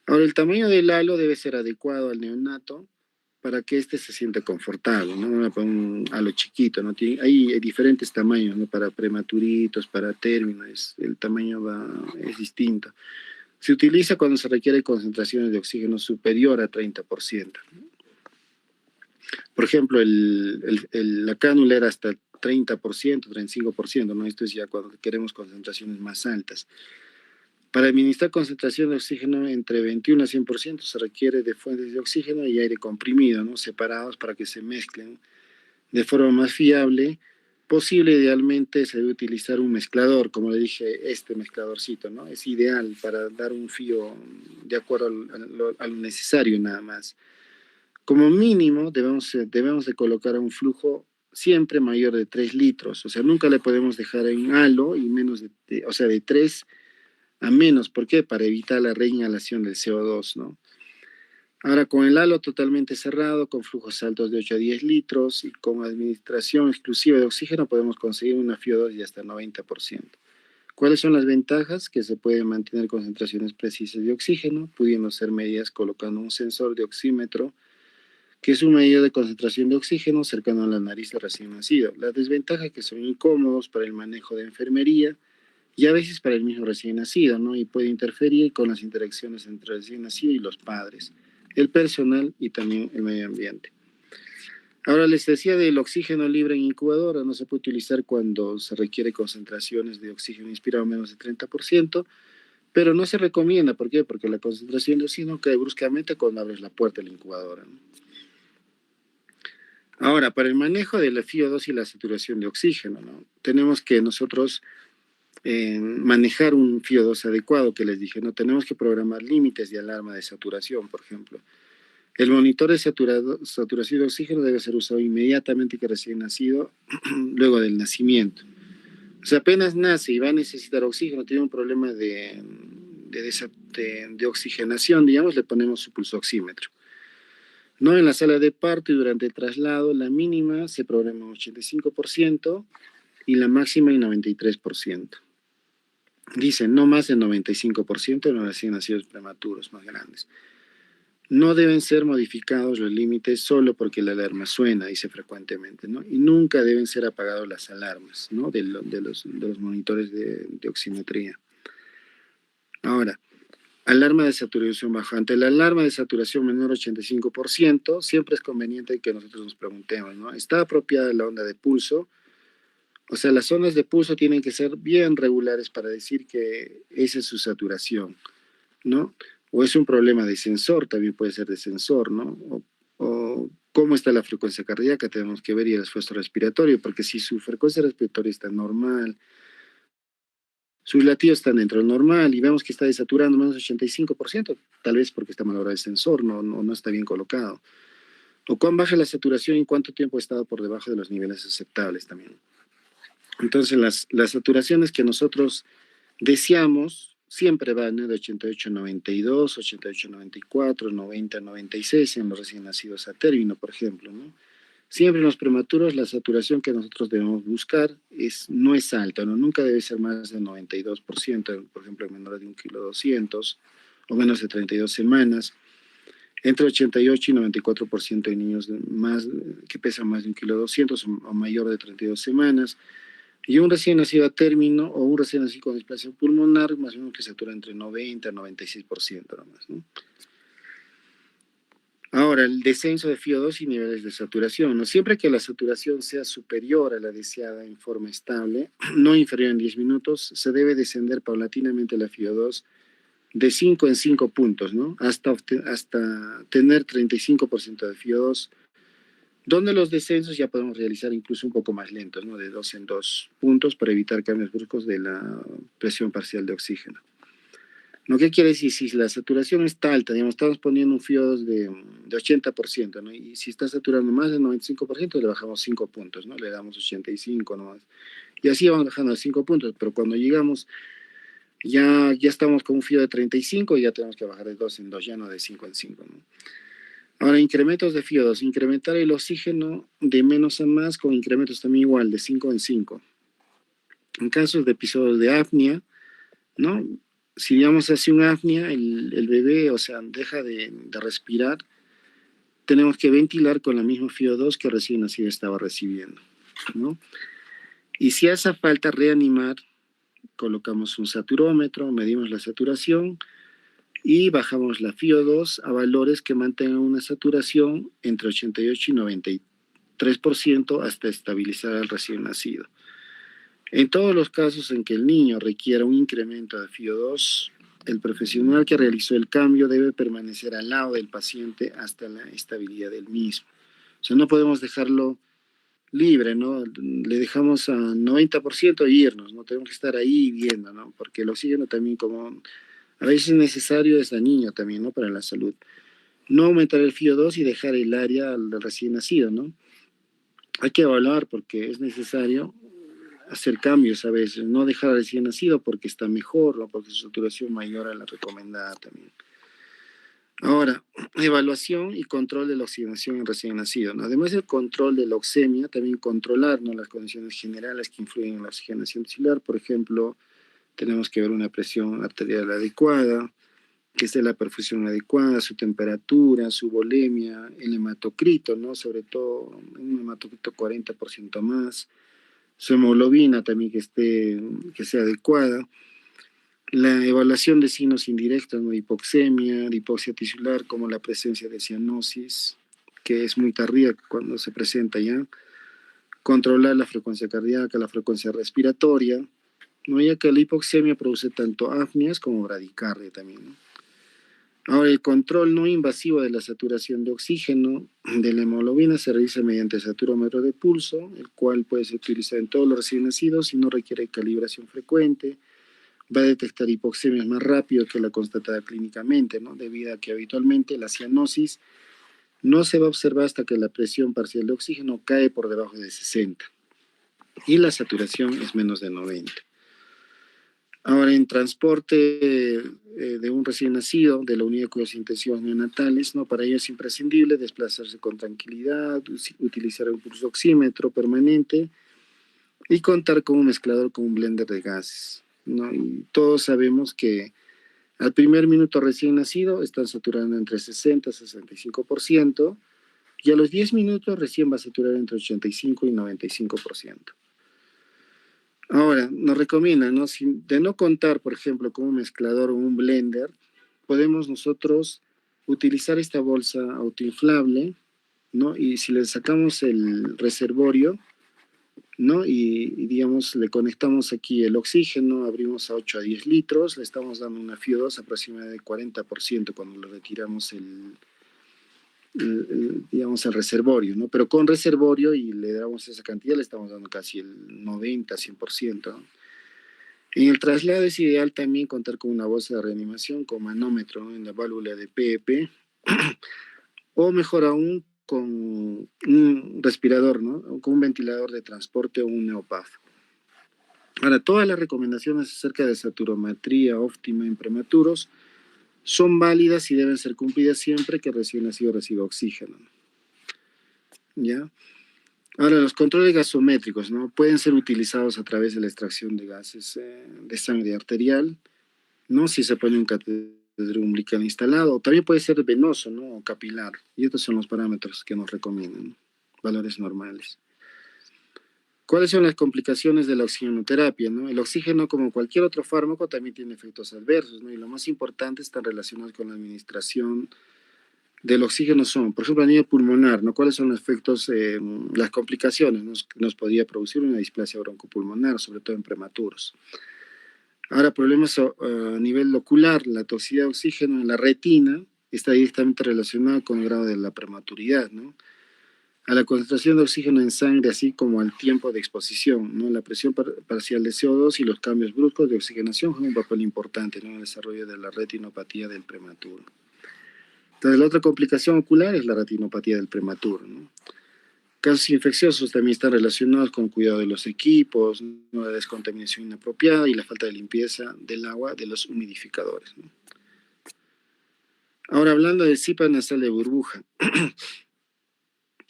Ahora, el tamaño del halo debe ser adecuado al neonato para que éste se sienta confortable, ¿no? Para un halo chiquito, ¿no? Hay diferentes tamaños, ¿no? Para prematuritos, para términos, el tamaño es distinto. Se utiliza cuando se requiere concentraciones de oxígeno superior a 30%. Por ejemplo, la cánula era hasta 30%, 35%, ¿no? Esto es ya cuando queremos concentraciones más altas. Para administrar concentración de oxígeno entre 21 a 100% se requiere de fuentes de oxígeno y aire comprimido, ¿no? Separados para que se mezclen de forma más fiable posible. Idealmente se debe utilizar un mezclador, como le dije, este mezcladorcito, ¿no? Es ideal para dar un fío de acuerdo a lo necesario nada más. Como mínimo debemos de colocar un flujo siempre mayor de 3 litros, o sea, nunca le podemos dejar en halo y menos o sea, de 3 a menos. ¿Por qué? Para evitar la reinhalación del CO2, ¿no? Ahora, con el halo totalmente cerrado, con flujos altos de 8 a 10 litros y con administración exclusiva de oxígeno, podemos conseguir una FIO2 de hasta 90%. ¿Cuáles son las ventajas? Que se pueden mantener concentraciones precisas de oxígeno, pudiendo ser medidas colocando un sensor de oxímetro, que es un medidor de concentración de oxígeno cercano a la nariz del recién nacido. La desventaja es que son incómodos para el manejo de enfermería, y a veces para el mismo recién nacido, ¿no? Y puede interferir con las interacciones entre el recién nacido y los padres, el personal y también el medio ambiente. Ahora les decía del oxígeno libre en incubadora, no se puede utilizar cuando se requiere concentraciones de oxígeno inspirado menos de 30%, pero no se recomienda. ¿Por qué? Porque la concentración de oxígeno cae bruscamente cuando abres la puerta de la incubadora, ¿no? Ahora, para el manejo de la FIO2 y la saturación de oxígeno, ¿no? Tenemos que nosotros manejar un FIO2 adecuado, que les dije, no tenemos que programar límites de alarma de saturación, por ejemplo. El monitor de saturación de oxígeno debe ser usado inmediatamente que recién nacido, luego del nacimiento. O sea, apenas nace y va a necesitar oxígeno, tiene un problema de oxigenación, digamos, le ponemos su pulsoxímetro. No, en la sala de parto y durante el traslado, la mínima se programa en 85% y la máxima en 93%. Dicen no más del 95% de los recién nacidos prematuros más grandes. No deben ser modificados los límites solo porque la alarma suena, dice frecuentemente, ¿no? Y nunca deben ser apagados las alarmas, ¿no? De los monitores de oximetría. Ahora, alarma de saturación baja. Ante la alarma de saturación menor a 85%, siempre es conveniente que nosotros nos preguntemos, ¿no? ¿Está apropiada la onda de pulso? O sea, las ondas de pulso tienen que ser bien regulares para decir que esa es su saturación, ¿no? O es un problema de sensor, también puede ser de sensor, ¿no? O cómo está la frecuencia cardíaca, tenemos que ver, y el esfuerzo respiratorio, porque si su frecuencia respiratoria está normal, sus latidos están dentro del normal y vemos que está desaturando menos del 85%, tal vez porque está malogrado el sensor, no está bien colocado. O cuán baja la saturación y cuánto tiempo ha estado por debajo de los niveles aceptables también. Entonces, las saturaciones que nosotros deseamos siempre van, ¿no? De 88 a 92, 88 a 94, 90 a 96 en los recién nacidos a término, por ejemplo, ¿no? Siempre en los prematuros la saturación que nosotros debemos buscar no es alta, ¿no? Nunca debe ser más del 92%, por ejemplo, en menores de 1,2 kg o menos de 32 semanas. Entre 88 y 94% de niños que pesan más de 1,2 kg o mayor de 32 semanas. Y un recién nacido a término o un recién nacido con displasia pulmonar, más o menos que satura entre 90 y 96% nomás, ¿no? Ahora, el descenso de FIO2 y niveles de saturación, ¿no? Siempre que la saturación sea superior a la deseada en forma estable, no inferior en 10 minutos, se debe descender paulatinamente la FIO2 de 5 en 5 puntos, ¿no? Hasta tener 35% de FIO2 donde los descensos ya podemos realizar incluso un poco más lentos, ¿no? De 2 en 2 puntos para evitar cambios bruscos de la presión parcial de oxígeno. ¿No? ¿Qué quiere decir? Si la saturación está alta, digamos, estamos poniendo un FIO2 de 80%, ¿no? Y si está saturando más del 95%, le bajamos 5 puntos, ¿no? Le damos 85 nomás. Y así vamos bajando a 5 puntos, pero cuando llegamos, ya estamos con un FIO de 35 y ya tenemos que bajar de 2 en 2, ya no de 5 en 5, ¿no? Ahora, incrementos de FIO2, incrementar el oxígeno de menos a más con incrementos también igual, de 5 en 5. En casos de episodios de apnea, ¿no? Si digamos hace un apnea, el bebé, o sea, deja de respirar, tenemos que ventilar con la misma FIO2 que recién nacido estaba recibiendo, ¿no? Y si hace falta reanimar, colocamos un saturómetro, medimos la saturación y bajamos la FIO2 a valores que mantengan una saturación entre 88 y 93% hasta estabilizar al recién nacido. En todos los casos en que el niño requiera un incremento de FIO2, el profesional que realizó el cambio debe permanecer al lado del paciente hasta la estabilidad del mismo. O sea, no podemos dejarlo libre, ¿no? Le dejamos a 90% e irnos, ¿no? Tenemos que estar ahí viendo, ¿no? Porque el oxígeno también, como a veces es necesario, es dañino también, ¿no? Para la salud. No aumentar el FIO2 y dejar el área al recién nacido, ¿no? Hay que evaluar porque es necesario hacer cambios a veces, no dejar al recién nacido porque está mejor o porque su saturación mayor a la recomendada también. Ahora, evaluación y control de la oxigenación en recién nacido, ¿no? Además del control de la oxemia, también controlar, ¿no?, las condiciones generales que influyen en la oxigenación celular. Por ejemplo, tenemos que ver una presión arterial adecuada, que esté la perfusión adecuada, su temperatura, su volemia, el hematocrito, ¿no? Sobre todo un hematocrito 40% más, su hemoglobina también que sea adecuada, la evaluación de signos indirectos, ¿no? Hipoxemia, de hipoxia tisular, como la presencia de cianosis, que es muy tardía cuando se presenta ya, controlar la frecuencia cardíaca, la frecuencia respiratoria, ¿no? Ya que la hipoxemia produce tanto apneas como bradicardia también, ¿no? Ahora, el control no invasivo de la saturación de oxígeno de la hemoglobina se realiza mediante el saturómetro de pulso, el cual puede ser utilizado en todos los recién nacidos y no requiere calibración frecuente. Va a detectar hipoxemias más rápido que la constatada clínicamente, ¿no? Debido a que habitualmente la cianosis no se va a observar hasta que la presión parcial de oxígeno cae por debajo de 60 y la saturación es menos de 90. Ahora, en transporte de un recién nacido de la unidad de cuidados intensivos neonatales, ¿no? Para ello es imprescindible desplazarse con tranquilidad, utilizar un pulso oxímetro permanente y contar con un mezclador con un blender de gases, ¿no? Y todos sabemos que al primer minuto recién nacido están saturando entre 60 y 65%, y a los 10 minutos recién va a saturar entre 85 y 95%. Ahora, nos recomiendan, ¿no? De no contar, por ejemplo, con un mezclador o un blender, podemos nosotros utilizar esta bolsa autoinflable, ¿no? Y si le sacamos el reservorio, ¿no? Y digamos, le conectamos aquí el oxígeno, abrimos a 8 a 10 litros, le estamos dando una FIO2 aproximadamente de 40% cuando le retiramos digamos, el reservorio, ¿no? Pero con reservorio y le damos esa cantidad, le estamos dando casi el 90, 100%, ¿no? En el traslado es ideal también contar con una bolsa de reanimación con manómetro, ¿no?, en la válvula de PEP, o mejor aún con un respirador, ¿no?, o con un ventilador de transporte o un neopaf. Ahora, todas las recomendaciones acerca de saturometría óptima en prematuros son válidas y deben ser cumplidas siempre que recién nacido reciba oxígeno, ¿ya? Ahora, los controles gasométricos, ¿no?, pueden ser utilizados a través de la extracción de gases de sangre arterial, ¿no?, si se pone un catéter umbilical instalado, o también puede ser venoso, ¿no?, o capilar, y estos son los parámetros que nos recomiendan, ¿no?, valores normales. ¿Cuáles son las complicaciones de la oxigenoterapia, no? El oxígeno, como cualquier otro fármaco, también tiene efectos adversos, ¿no? Y lo más importante están relacionados con la administración del oxígeno son, por ejemplo, a nivel pulmonar, ¿no? ¿Cuáles son los efectos, las complicaciones, ¿no?, que nos podría producir una displasia broncopulmonar, sobre todo en prematuros? Ahora, problemas a nivel ocular, la toxicidad de oxígeno en la retina está directamente relacionada con el grado de la prematuridad, ¿no? a la concentración de oxígeno en sangre, así como al tiempo de exposición, ¿no? La presión parcial de CO2 y los cambios bruscos de oxigenación juegan un papel importante, ¿no?, en el desarrollo de la retinopatía del prematuro. Entonces, la otra complicación ocular es la retinopatía del prematuro, ¿no? Casos infecciosos también están relacionados con cuidado de los equipos, ¿no?, la descontaminación inapropiada y la falta de limpieza del agua de los humidificadores, ¿no? Ahora, hablando del CPAP nasal de burbuja.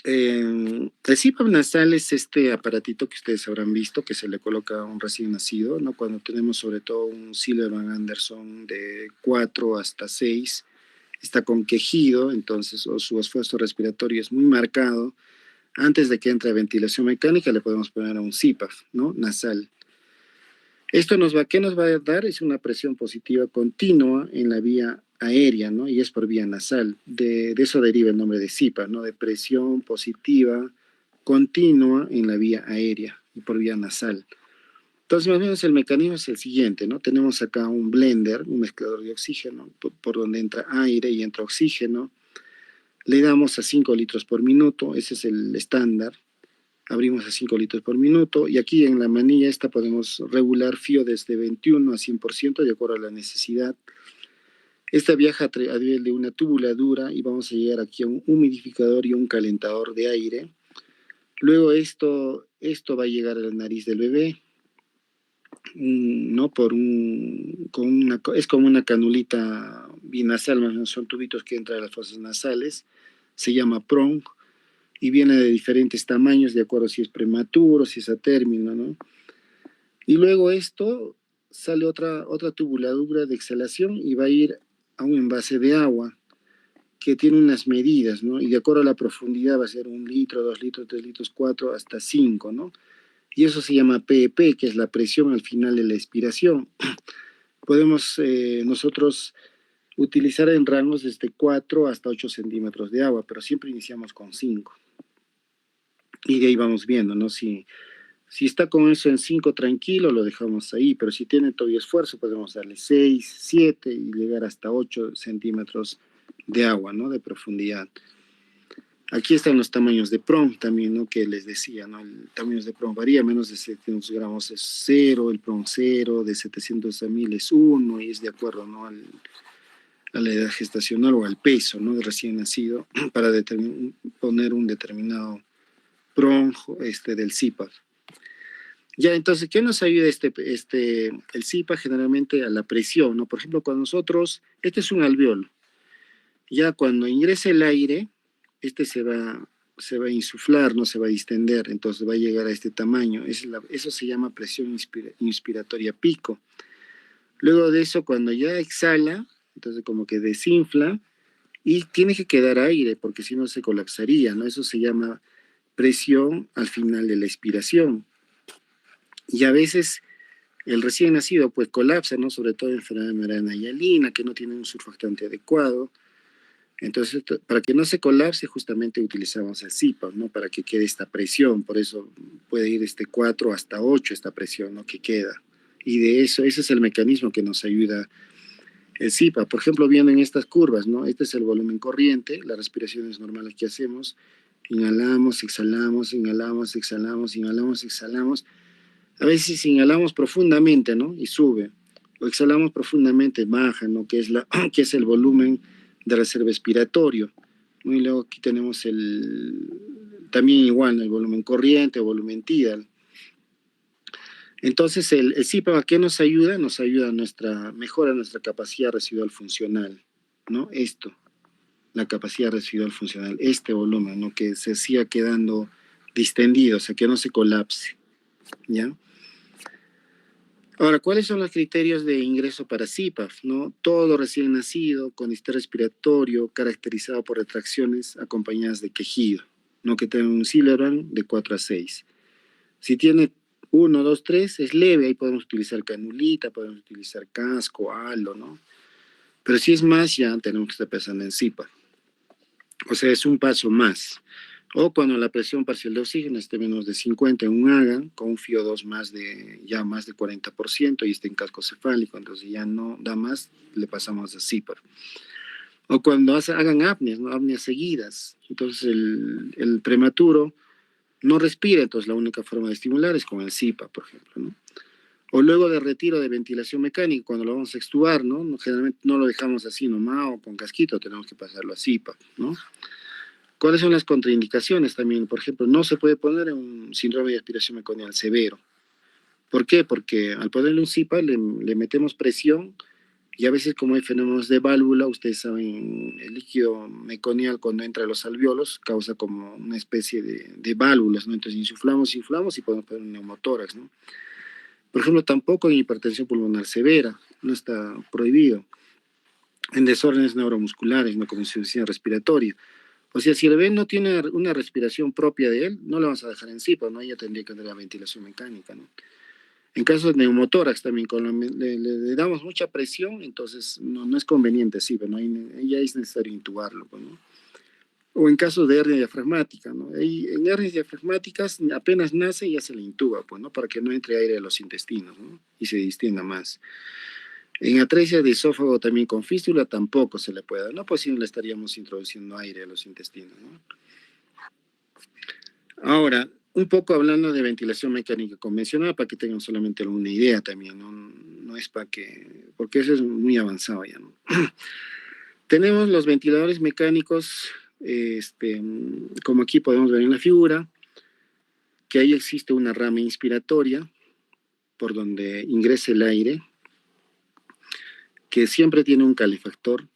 El CPAP nasal es este aparatito que ustedes habrán visto, que se le coloca a un recién nacido, ¿no? Cuando tenemos sobre todo un Silverman Anderson de 4 hasta 6, está con quejido, entonces, o su esfuerzo respiratorio es muy marcado. Antes de que entre a ventilación mecánica, le podemos poner a un CPAP, ¿no?, nasal. Esto ¿qué nos va a dar? Es una presión positiva continua en la vía aérea, ¿no? Y es por vía nasal. De eso deriva el nombre de CPAP, ¿no? De presión positiva continua en la vía aérea y por vía nasal. Entonces, más o menos el mecanismo es el siguiente, ¿no? Tenemos acá un blender, un mezclador de oxígeno, por donde entra aire y entra oxígeno. Le damos a 5 litros por minuto, ese es el estándar. Abrimos a 5 litros por minuto y aquí en la manilla esta podemos regular FIO desde 21 a 100% de acuerdo a la necesidad. Esta viaja a nivel de una tubuladura y vamos a llegar aquí a un humidificador y un calentador de aire. Luego esto va a llegar a la nariz del bebé, ¿no? Es como una canulita binasal, son tubitos que entran a las fosas nasales, se llama PRONG, y viene de diferentes tamaños de acuerdo si es prematuro, si es a término, ¿no? Y luego esto sale otra tubuladura de exhalación y va a ir a un envase de agua que tiene unas medidas, ¿no? Y de acuerdo a la profundidad va a ser 1 litro, 2 litros, 3 litros, 4, hasta 5, ¿no? Y eso se llama PEP, que es la presión al final de la expiración. Podemos nosotros utilizar en rangos desde 4 hasta 8 centímetros de agua, pero siempre iniciamos con 5. Y de ahí vamos viendo, ¿no? Si está con eso en 5 tranquilo, lo dejamos ahí, pero si tiene todavía esfuerzo, podemos darle 6, 7 y llegar hasta 8 centímetros de agua, ¿no?, de profundidad. Aquí están los tamaños de PROM también, ¿no?, que les decía, ¿no? El tamaño de PROM varía, menos de 700 gramos es 0, el PROM 0, de 700 a 1000 es 1, y es de acuerdo, ¿no?, a la edad gestacional o al peso, ¿no?, de recién nacido, para poner un determinado PROM del CPAP. Ya, entonces, ¿qué nos ayuda el CPAP? Generalmente a la presión, ¿no? Por ejemplo, cuando nosotros, este es un alveolo, ya cuando ingresa el aire, se va a insuflar, no se va a distender, entonces va a llegar a este tamaño. Eso se llama presión inspiratoria pico. Luego de eso, cuando ya exhala, entonces como que desinfla y tiene que quedar aire, porque si no se colapsaría, ¿no? Eso se llama presión al final de la expiración. Y a veces el recién nacido pues colapsa, ¿no? Sobre todo en enfermedad de membrana hialina, que no tiene un surfactante adecuado. Entonces, para que no se colapse, justamente utilizamos el CPAP, ¿no? Para que quede esta presión, por eso puede ir 4 hasta 8 esta presión, ¿no?, que queda. Y de eso, ese es el mecanismo que nos ayuda el CPAP. Por ejemplo, viendo en estas curvas, ¿no? Este es el volumen corriente, las respiraciones normales que hacemos. Inhalamos, exhalamos, inhalamos, exhalamos, inhalamos, exhalamos. A veces inhalamos profundamente, ¿no?, y sube, o exhalamos profundamente, baja, ¿no?, que es el volumen de reserva expiratorio. Y luego aquí tenemos también igual, ¿no?, el volumen corriente o volumen tidal. Entonces, el CPAP, ¿a qué nos ayuda? Nos ayuda mejora nuestra capacidad residual funcional, ¿no? La capacidad residual funcional, este volumen, ¿no?, que se siga quedando distendido, o sea, que no se colapse, ¿ya? Ahora, ¿cuáles son los criterios de ingreso para CPAP, ¿no? Todo recién nacido con distrés respiratorio caracterizado por retracciones acompañadas de quejido, ¿no?, que tenga un Silverman de 4 a 6. Si tiene 1, 2, 3, es leve, ahí podemos utilizar canulita, podemos utilizar casco, halo, ¿no? Pero si es más, ya tenemos que estar pensando en CPAP. O sea, es un paso más. O cuando la presión parcial de oxígeno esté menos de 50 en un AGA, con un FIO2 más de 40% y esté en casco cefálico, entonces ya no da más, le pasamos a CPAP. O cuando hagan apneas, ¿no? Apneas seguidas. Entonces el prematuro no respira, entonces la única forma de estimular es con el CIPA, por ejemplo, ¿no? O luego de retiro de ventilación mecánica, cuando lo vamos a extubar, ¿no? Generalmente no lo dejamos así nomás o con casquito, tenemos que pasarlo a CIPA, ¿no? ¿Cuáles son las contraindicaciones también? Por ejemplo, no se puede poner un síndrome de aspiración meconial severo. ¿Por qué? Porque al ponerle un CIPA le metemos presión y a veces como hay fenómenos de válvula, ustedes saben, el líquido meconial cuando entra a los alvéolos causa como una especie de válvulas, ¿no? Entonces inflamos y podemos poner un neumotórax, ¿no? Por ejemplo, tampoco en hipertensión pulmonar severa, no está prohibido. En desórdenes neuromusculares, no como insuficiencia respiratoria. O sea, si el bebé no tiene una respiración propia de él, no le vamos a dejar en CIPA, ¿no? Ella tendría que tener la ventilación mecánica, ¿no? En caso de neumotórax también, cuando le damos mucha presión, entonces no es conveniente, sí, pero ya es necesario intubarlo, pues, ¿no? O en caso de hernia diafragmática, ¿no? En hernias diafragmáticas apenas nace ya se le intuba, pues, ¿no? Para que no entre aire a los intestinos, ¿no? Y se distienda más. En atresia de esófago también con fístula tampoco se le puede, ¿no? Pues si no le estaríamos introduciendo aire a los intestinos, ¿no? Ahora, un poco hablando de ventilación mecánica convencional, para que tengan solamente una idea también, ¿no? No es para que, porque eso es muy avanzado ya, ¿no? Tenemos los ventiladores mecánicos, como aquí podemos ver en la figura, que ahí existe una rama inspiratoria por donde ingresa el aire, que siempre tiene un calefactor,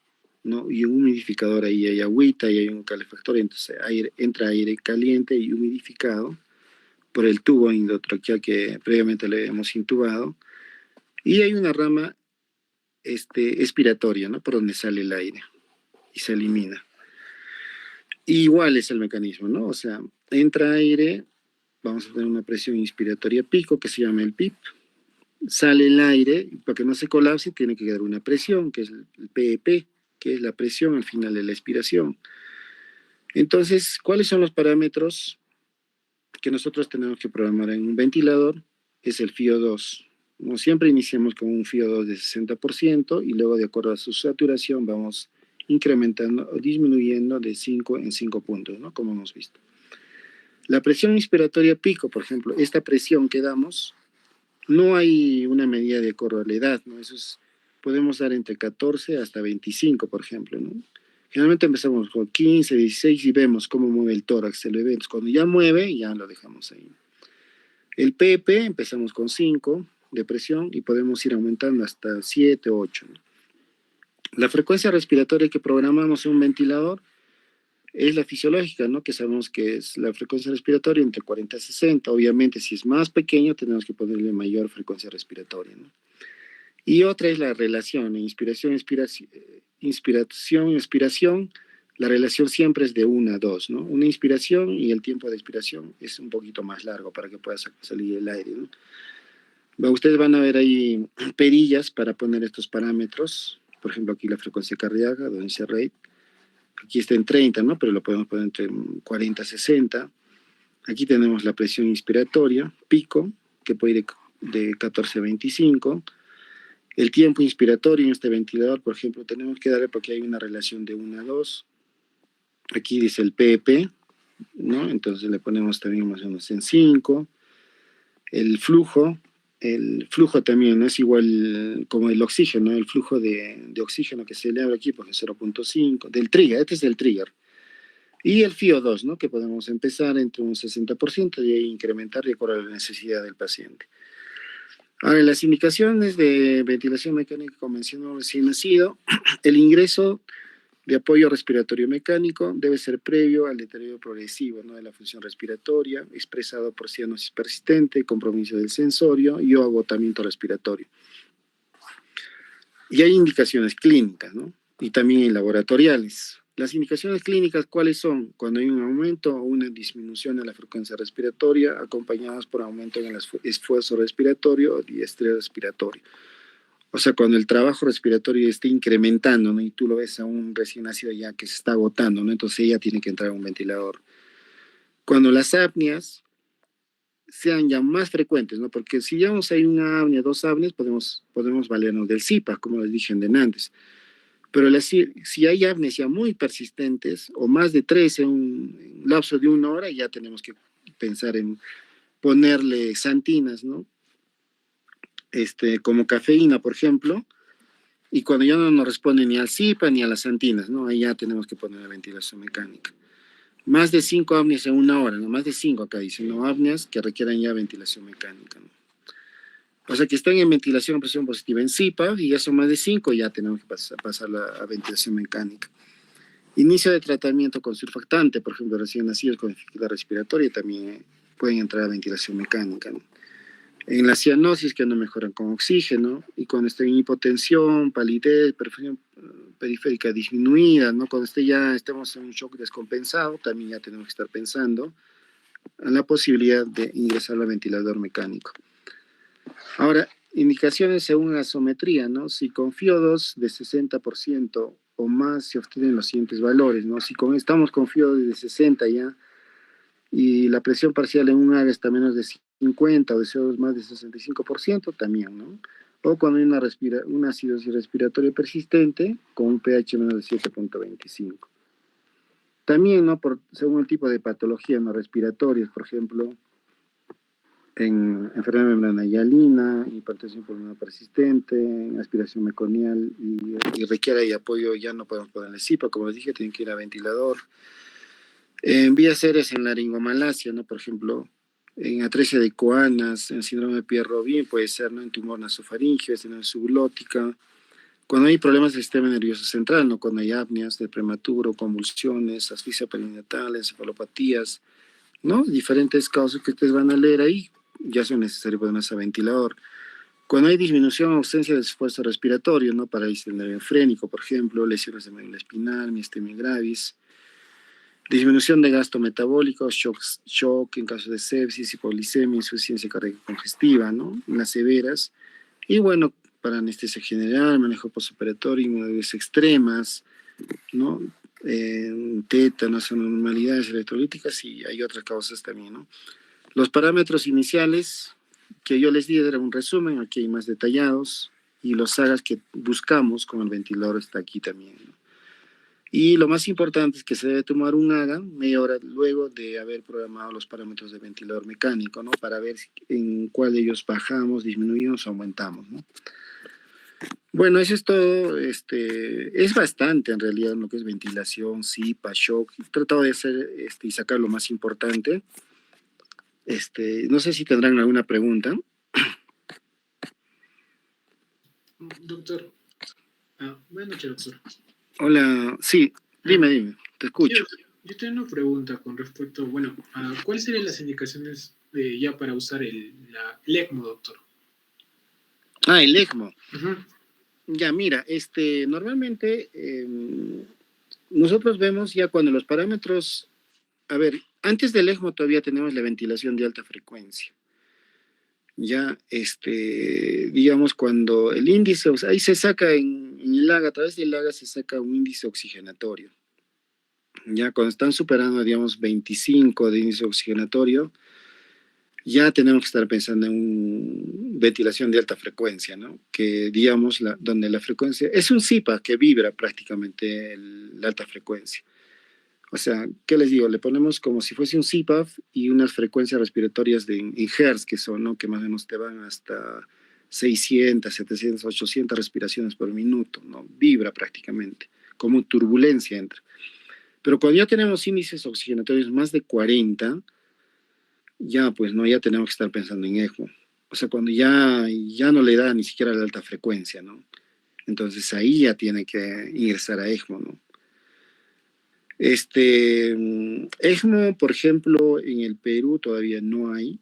¿no? Y un humidificador, ahí hay agüita y hay un calefactor, entonces entra aire caliente y humidificado por el tubo endotraqueal que previamente le hemos intubado, y hay una rama expiratoria, ¿no? Por donde sale el aire y se elimina. Y igual es el mecanismo, ¿no? O sea, entra aire, vamos a tener una presión inspiratoria pico que se llama el PIP, sale el aire, para que no se colapse tiene que quedar una presión, que es el PEP, que es la presión al final de la expiración. Entonces, ¿cuáles son los parámetros que nosotros tenemos que programar en un ventilador? Es el FIO2. Como siempre iniciamos con un FIO2 de 60% y luego de acuerdo a su saturación vamos incrementando o disminuyendo de 5 en 5 puntos, ¿no? Como hemos visto. La presión inspiratoria pico, por ejemplo, esta presión que damos, no hay una medida de acuerdo a la edad, ¿no? Podemos dar entre 14 hasta 25, por ejemplo, ¿no? Generalmente empezamos con 15, 16 y vemos cómo mueve el tórax el bebé. Entonces, cuando ya mueve, ya lo dejamos ahí. El PP empezamos con 5 de presión y podemos ir aumentando hasta 7, 8, ¿no? La frecuencia respiratoria que programamos en un ventilador es la fisiológica, ¿no? Que sabemos que es la frecuencia respiratoria entre 40 y 60. Obviamente, si es más pequeño, tenemos que ponerle mayor frecuencia respiratoria, ¿no? Y otra es la relación, inspiración, expiración. La relación siempre es de 1 a 2, ¿no? Una inspiración y el tiempo de expiración es un poquito más largo para que pueda salir el aire, ¿no? Ustedes van a ver ahí perillas para poner estos parámetros. Por ejemplo, aquí la frecuencia cardíaca, donde dice rate. Aquí está en 30, ¿no? Pero lo podemos poner entre 40 y 60. Aquí tenemos la presión inspiratoria, pico, que puede ir de 14 a 25. El tiempo inspiratorio en este ventilador, por ejemplo, tenemos que darle porque hay una relación de 1 a 2. Aquí dice el PP, ¿no? Entonces le ponemos también más o menos en 5. El flujo también no es igual como el oxígeno, el flujo de oxígeno que se le abre aquí, porque es 0.5, del trigger, este es el trigger. Y el FIO2, ¿no? Que podemos empezar entre un 60% y ahí incrementar de acuerdo a la necesidad del paciente. Ahora, en las indicaciones de ventilación mecánica convencional recién nacido, el ingreso de apoyo respiratorio mecánico debe ser previo al deterioro progresivo, ¿no? De la función respiratoria, expresado por cianosis persistente, compromiso del sensorio y o agotamiento respiratorio. Y hay indicaciones clínicas, ¿no? Y también laboratoriales. Las indicaciones clínicas, ¿cuáles son? Cuando hay un aumento o una disminución de la frecuencia respiratoria, acompañadas por aumento en el esfuerzo respiratorio y estrés respiratorio. O sea, cuando el trabajo respiratorio esté incrementando, ¿no? Y tú lo ves a un recién nacido ya que se está agotando, ¿no? Entonces ella tiene que entrar a un ventilador. Cuando las apneas sean ya más frecuentes, ¿no? Porque si ya hay una apnea, dos apneas, podemos valernos del CIPA, como les dije antes. Pero si hay apneas ya muy persistentes, o más de 3 en un lapso de 1 hora, ya tenemos que pensar en ponerle santinas, ¿no? Como cafeína, por ejemplo, y cuando ya no nos responde ni al CIPA ni a las santinas, ¿no? Ahí ya tenemos que poner la ventilación mecánica. Más de 5 apneas en 1 hora, ¿no? Más de 5 acá dicen, ¿no? Apneas que requieran ya ventilación mecánica, ¿no? O sea, que están en ventilación a presión positiva en CIPA y ya son más de 5, ya tenemos que pasar a ventilación mecánica. Inicio de tratamiento con surfactante, por ejemplo, recién nacidos con dificultad respiratoria, también pueden entrar a ventilación mecánica, ¿no? En la cianosis, que no mejoran con oxígeno, y cuando estén en hipotensión, palidez, perfusión periférica disminuida, ¿no? Cuando ya estemos en un shock descompensado, también ya tenemos que estar pensando en la posibilidad de ingresar al ventilador mecánico. Ahora, indicaciones según gasometría, ¿no? Si con FIO2 de 60% o más se obtienen los siguientes valores, ¿no? Si estamos con FIO2 de 60 ya, y la presión parcial en un área está menos de 50 o de CO2 más de 65%, también, ¿no? O cuando hay una acidosis respiratoria persistente con un pH menos de 7.25. También, ¿no? Según el tipo de patología no respiratorias, por ejemplo, en enfermedad membrana hialina, hipertensión pulmonar persistente, en aspiración meconial y requiere de apoyo, ya no podemos ponerle CIPA, como les dije, tienen que ir a ventilador. En vías aéreas en laringomalacia, ¿no? Por ejemplo, en atresia de Coanas, en síndrome de Pierre-Robin, puede ser, ¿no? En tumor nasofaríngeo, en subglótica. Cuando hay problemas del sistema nervioso central, ¿no? Cuando hay apneas de prematuro, convulsiones, asfixia perinatal, encefalopatías, ¿no? Diferentes causas que ustedes van a leer ahí, ya son necesarios ponerse a ventilador. Cuando hay disminución o ausencia de esfuerzo respiratorio, ¿no? Parálisis del nervio frénico, por ejemplo, lesiones de médula espinal, miastenia gravis, disminución de gasto metabólico, shock en caso de sepsis, hipoglicemia, insuficiencia cardíaca congestiva, ¿no? Las severas. Y bueno, para anestesia general, manejo postoperatorio, inmovilidades extremas, ¿no? Tétanos, anormalidades electrolíticas y hay otras causas también, ¿no? Los parámetros iniciales que yo les di era un resumen, aquí hay más detallados, y los sagas que buscamos con el ventilador está aquí también, ¿no? Y lo más importante es que se debe tomar un AGA media hora luego de haber programado los parámetros de ventilador mecánico, ¿no? Para ver en cuál de ellos bajamos, disminuimos o aumentamos, ¿no? Bueno, eso es todo. Es bastante en realidad lo que es ventilación, SIPA, shock. He tratado de hacer y sacar lo más importante. No sé si tendrán alguna pregunta. Doctor. Buenas noches, doctor. Hola, sí, dime, te escucho. Yo tengo una pregunta con respecto, bueno, a cuáles serían las indicaciones ya para usar el ECMO, doctor. El ECMO. Uh-huh. Ya, mira, normalmente nosotros vemos ya cuando los parámetros, a ver, antes del ECMO todavía tenemos la ventilación de alta frecuencia. Ya, digamos, cuando el índice, o sea, ahí se saca en el AGA, a través del AGA se saca un índice oxigenatorio. Ya cuando están superando, digamos, 25 de índice oxigenatorio, ya tenemos que estar pensando en una ventilación de alta frecuencia, ¿no? Que, digamos, donde la frecuencia, es un SIPA que vibra prácticamente la alta frecuencia. O sea, ¿qué les digo? Le ponemos como si fuese un CPAP y unas frecuencias respiratorias en Hertz, que son, ¿no? Que más o menos te van hasta 600, 700, 800 respiraciones por minuto, ¿no? Vibra prácticamente, como turbulencia entra. Pero cuando ya tenemos índices oxigenatorios más de 40, ya pues, ¿no? Ya tenemos que estar pensando en ECMO. O sea, cuando ya no le da ni siquiera la alta frecuencia, ¿no? Entonces ahí ya tiene que ingresar a ECMO, ¿no? ECMO, por ejemplo, en el Perú todavía no hay,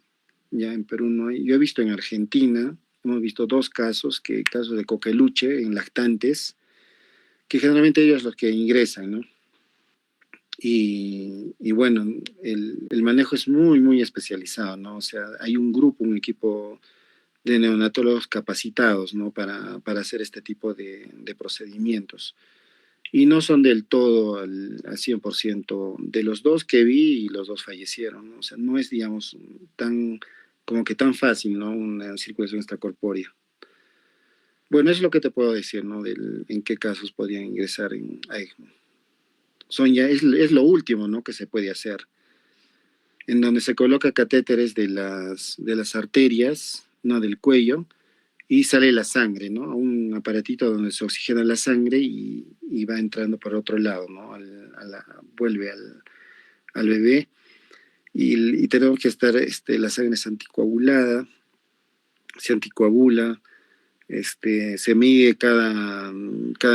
ya en Perú no hay. Yo he visto en Argentina, hemos visto 2 casos, casos de coqueluche en lactantes, que generalmente ellos los que ingresan, ¿no? Y bueno, el manejo es muy, muy especializado, ¿no? O sea, hay un grupo, un equipo de neonatólogos capacitados, ¿no? Para hacer este tipo de procedimientos. Y no son del todo al 100% de los 2 que vi y los 2 fallecieron, ¿no? O sea, no es, digamos, como que tan fácil, ¿no? Una circulación extracorpórea. Bueno, es lo que te puedo decir, ¿no? En qué casos podrían ingresar a ECMO. Es lo último, ¿no? Que se puede hacer. En donde se coloca catéteres de las arterias, ¿no? Del cuello, y sale la sangre, ¿no? Un aparatito donde se oxigena la sangre y va entrando por otro lado, ¿no? Vuelve al bebé y tenemos que estar, la sangre es anticoagulada, se anticoagula, se mide cada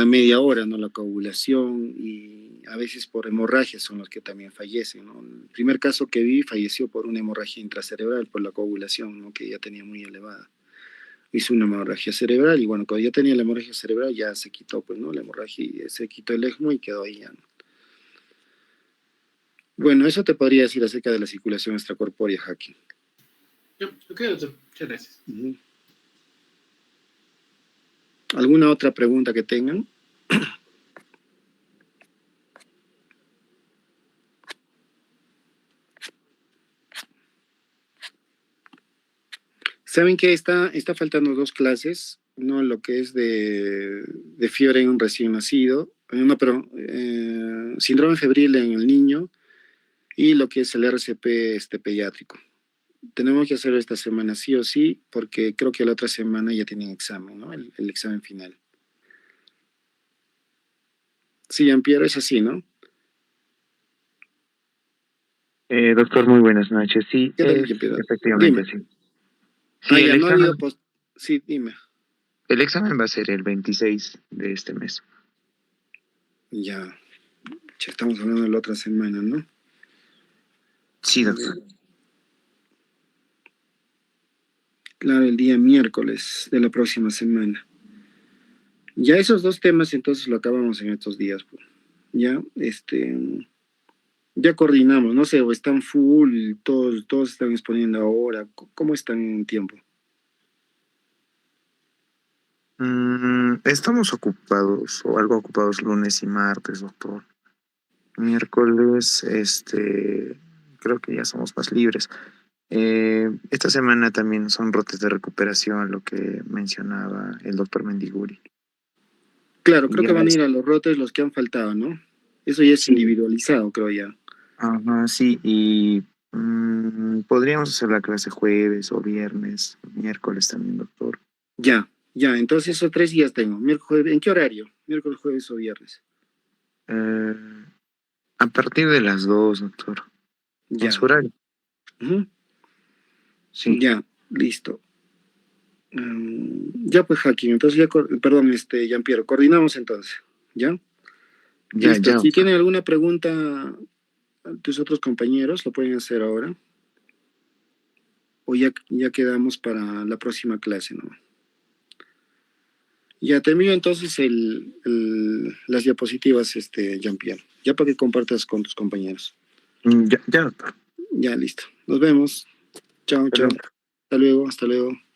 media hora, ¿no? La coagulación y a veces por hemorragias son los que también fallecen, ¿no? El primer caso que vi falleció por una hemorragia intracerebral, por la coagulación, ¿no? Que ya tenía muy elevada. Hizo una hemorragia cerebral y bueno, cuando ya tenía la hemorragia cerebral ya se quitó, pues, ¿no? La hemorragia y se quitó el ECMO y quedó ahí ya, ¿no? Bueno, eso te podría decir acerca de la circulación extracorpórea, Jackie. Ya, ok, doctor. Muchas gracias. ¿Alguna otra pregunta que tengan? ¿Saben que está faltando 2 clases? ¿No? Lo que es de fiebre en un recién nacido, no, pero síndrome febril en el niño y lo que es el RCP pediátrico. Tenemos que hacerlo esta semana sí o sí, porque creo que la otra semana ya tienen examen, ¿no? El examen final. Sí, Jean-Pierre, es así, ¿no? Doctor, muy buenas noches. Sí, ¿Qué tal, es Jean-Pierre? efectivamente Dime. así. Sí, Ya no ha habido Sí, dime. el examen va a ser el 26 de este mes. Ya estamos hablando de la otra semana, ¿no? Sí, doctor. Claro, el día miércoles de la próxima semana. Ya esos 2 temas entonces lo acabamos en estos días, pues. Ya, ya coordinamos, no sé, o están full, todos están exponiendo ahora, ¿cómo están en tiempo? Estamos ocupados, o algo ocupados lunes y martes, doctor. Miércoles, creo que ya somos más libres. Esta semana también son rotes de recuperación, lo que mencionaba el doctor Mendiguri. Claro, creo Ya que van a ir a los rotes los que han faltado, ¿no? Eso ya es sí, individualizado, creo ya. ajá, sí, y podríamos hacer la clase jueves o viernes, miércoles también, doctor. Ya, entonces esos 3 días tengo. Miércoles, ¿en qué horario? Miércoles, jueves o viernes. Eh, a partir de las 2, doctor. En Ya. su horario. Ujú. Sí, Ya, listo. Ya pues, Hacking, entonces ya, perdón, Jean-Pierre, coordinamos entonces, ¿ya? ya, Listo, ya, si doctor. tienen alguna pregunta tus otros compañeros, lo pueden hacer ahora, o ya quedamos para la próxima clase, ¿no? Ya te envío entonces las diapositivas, Jean-Pierre, ya para que compartas con tus compañeros. Ya, ya, doctor. Ya, listo. Nos vemos. Chao, Hasta chao. luego. Hasta luego, hasta luego.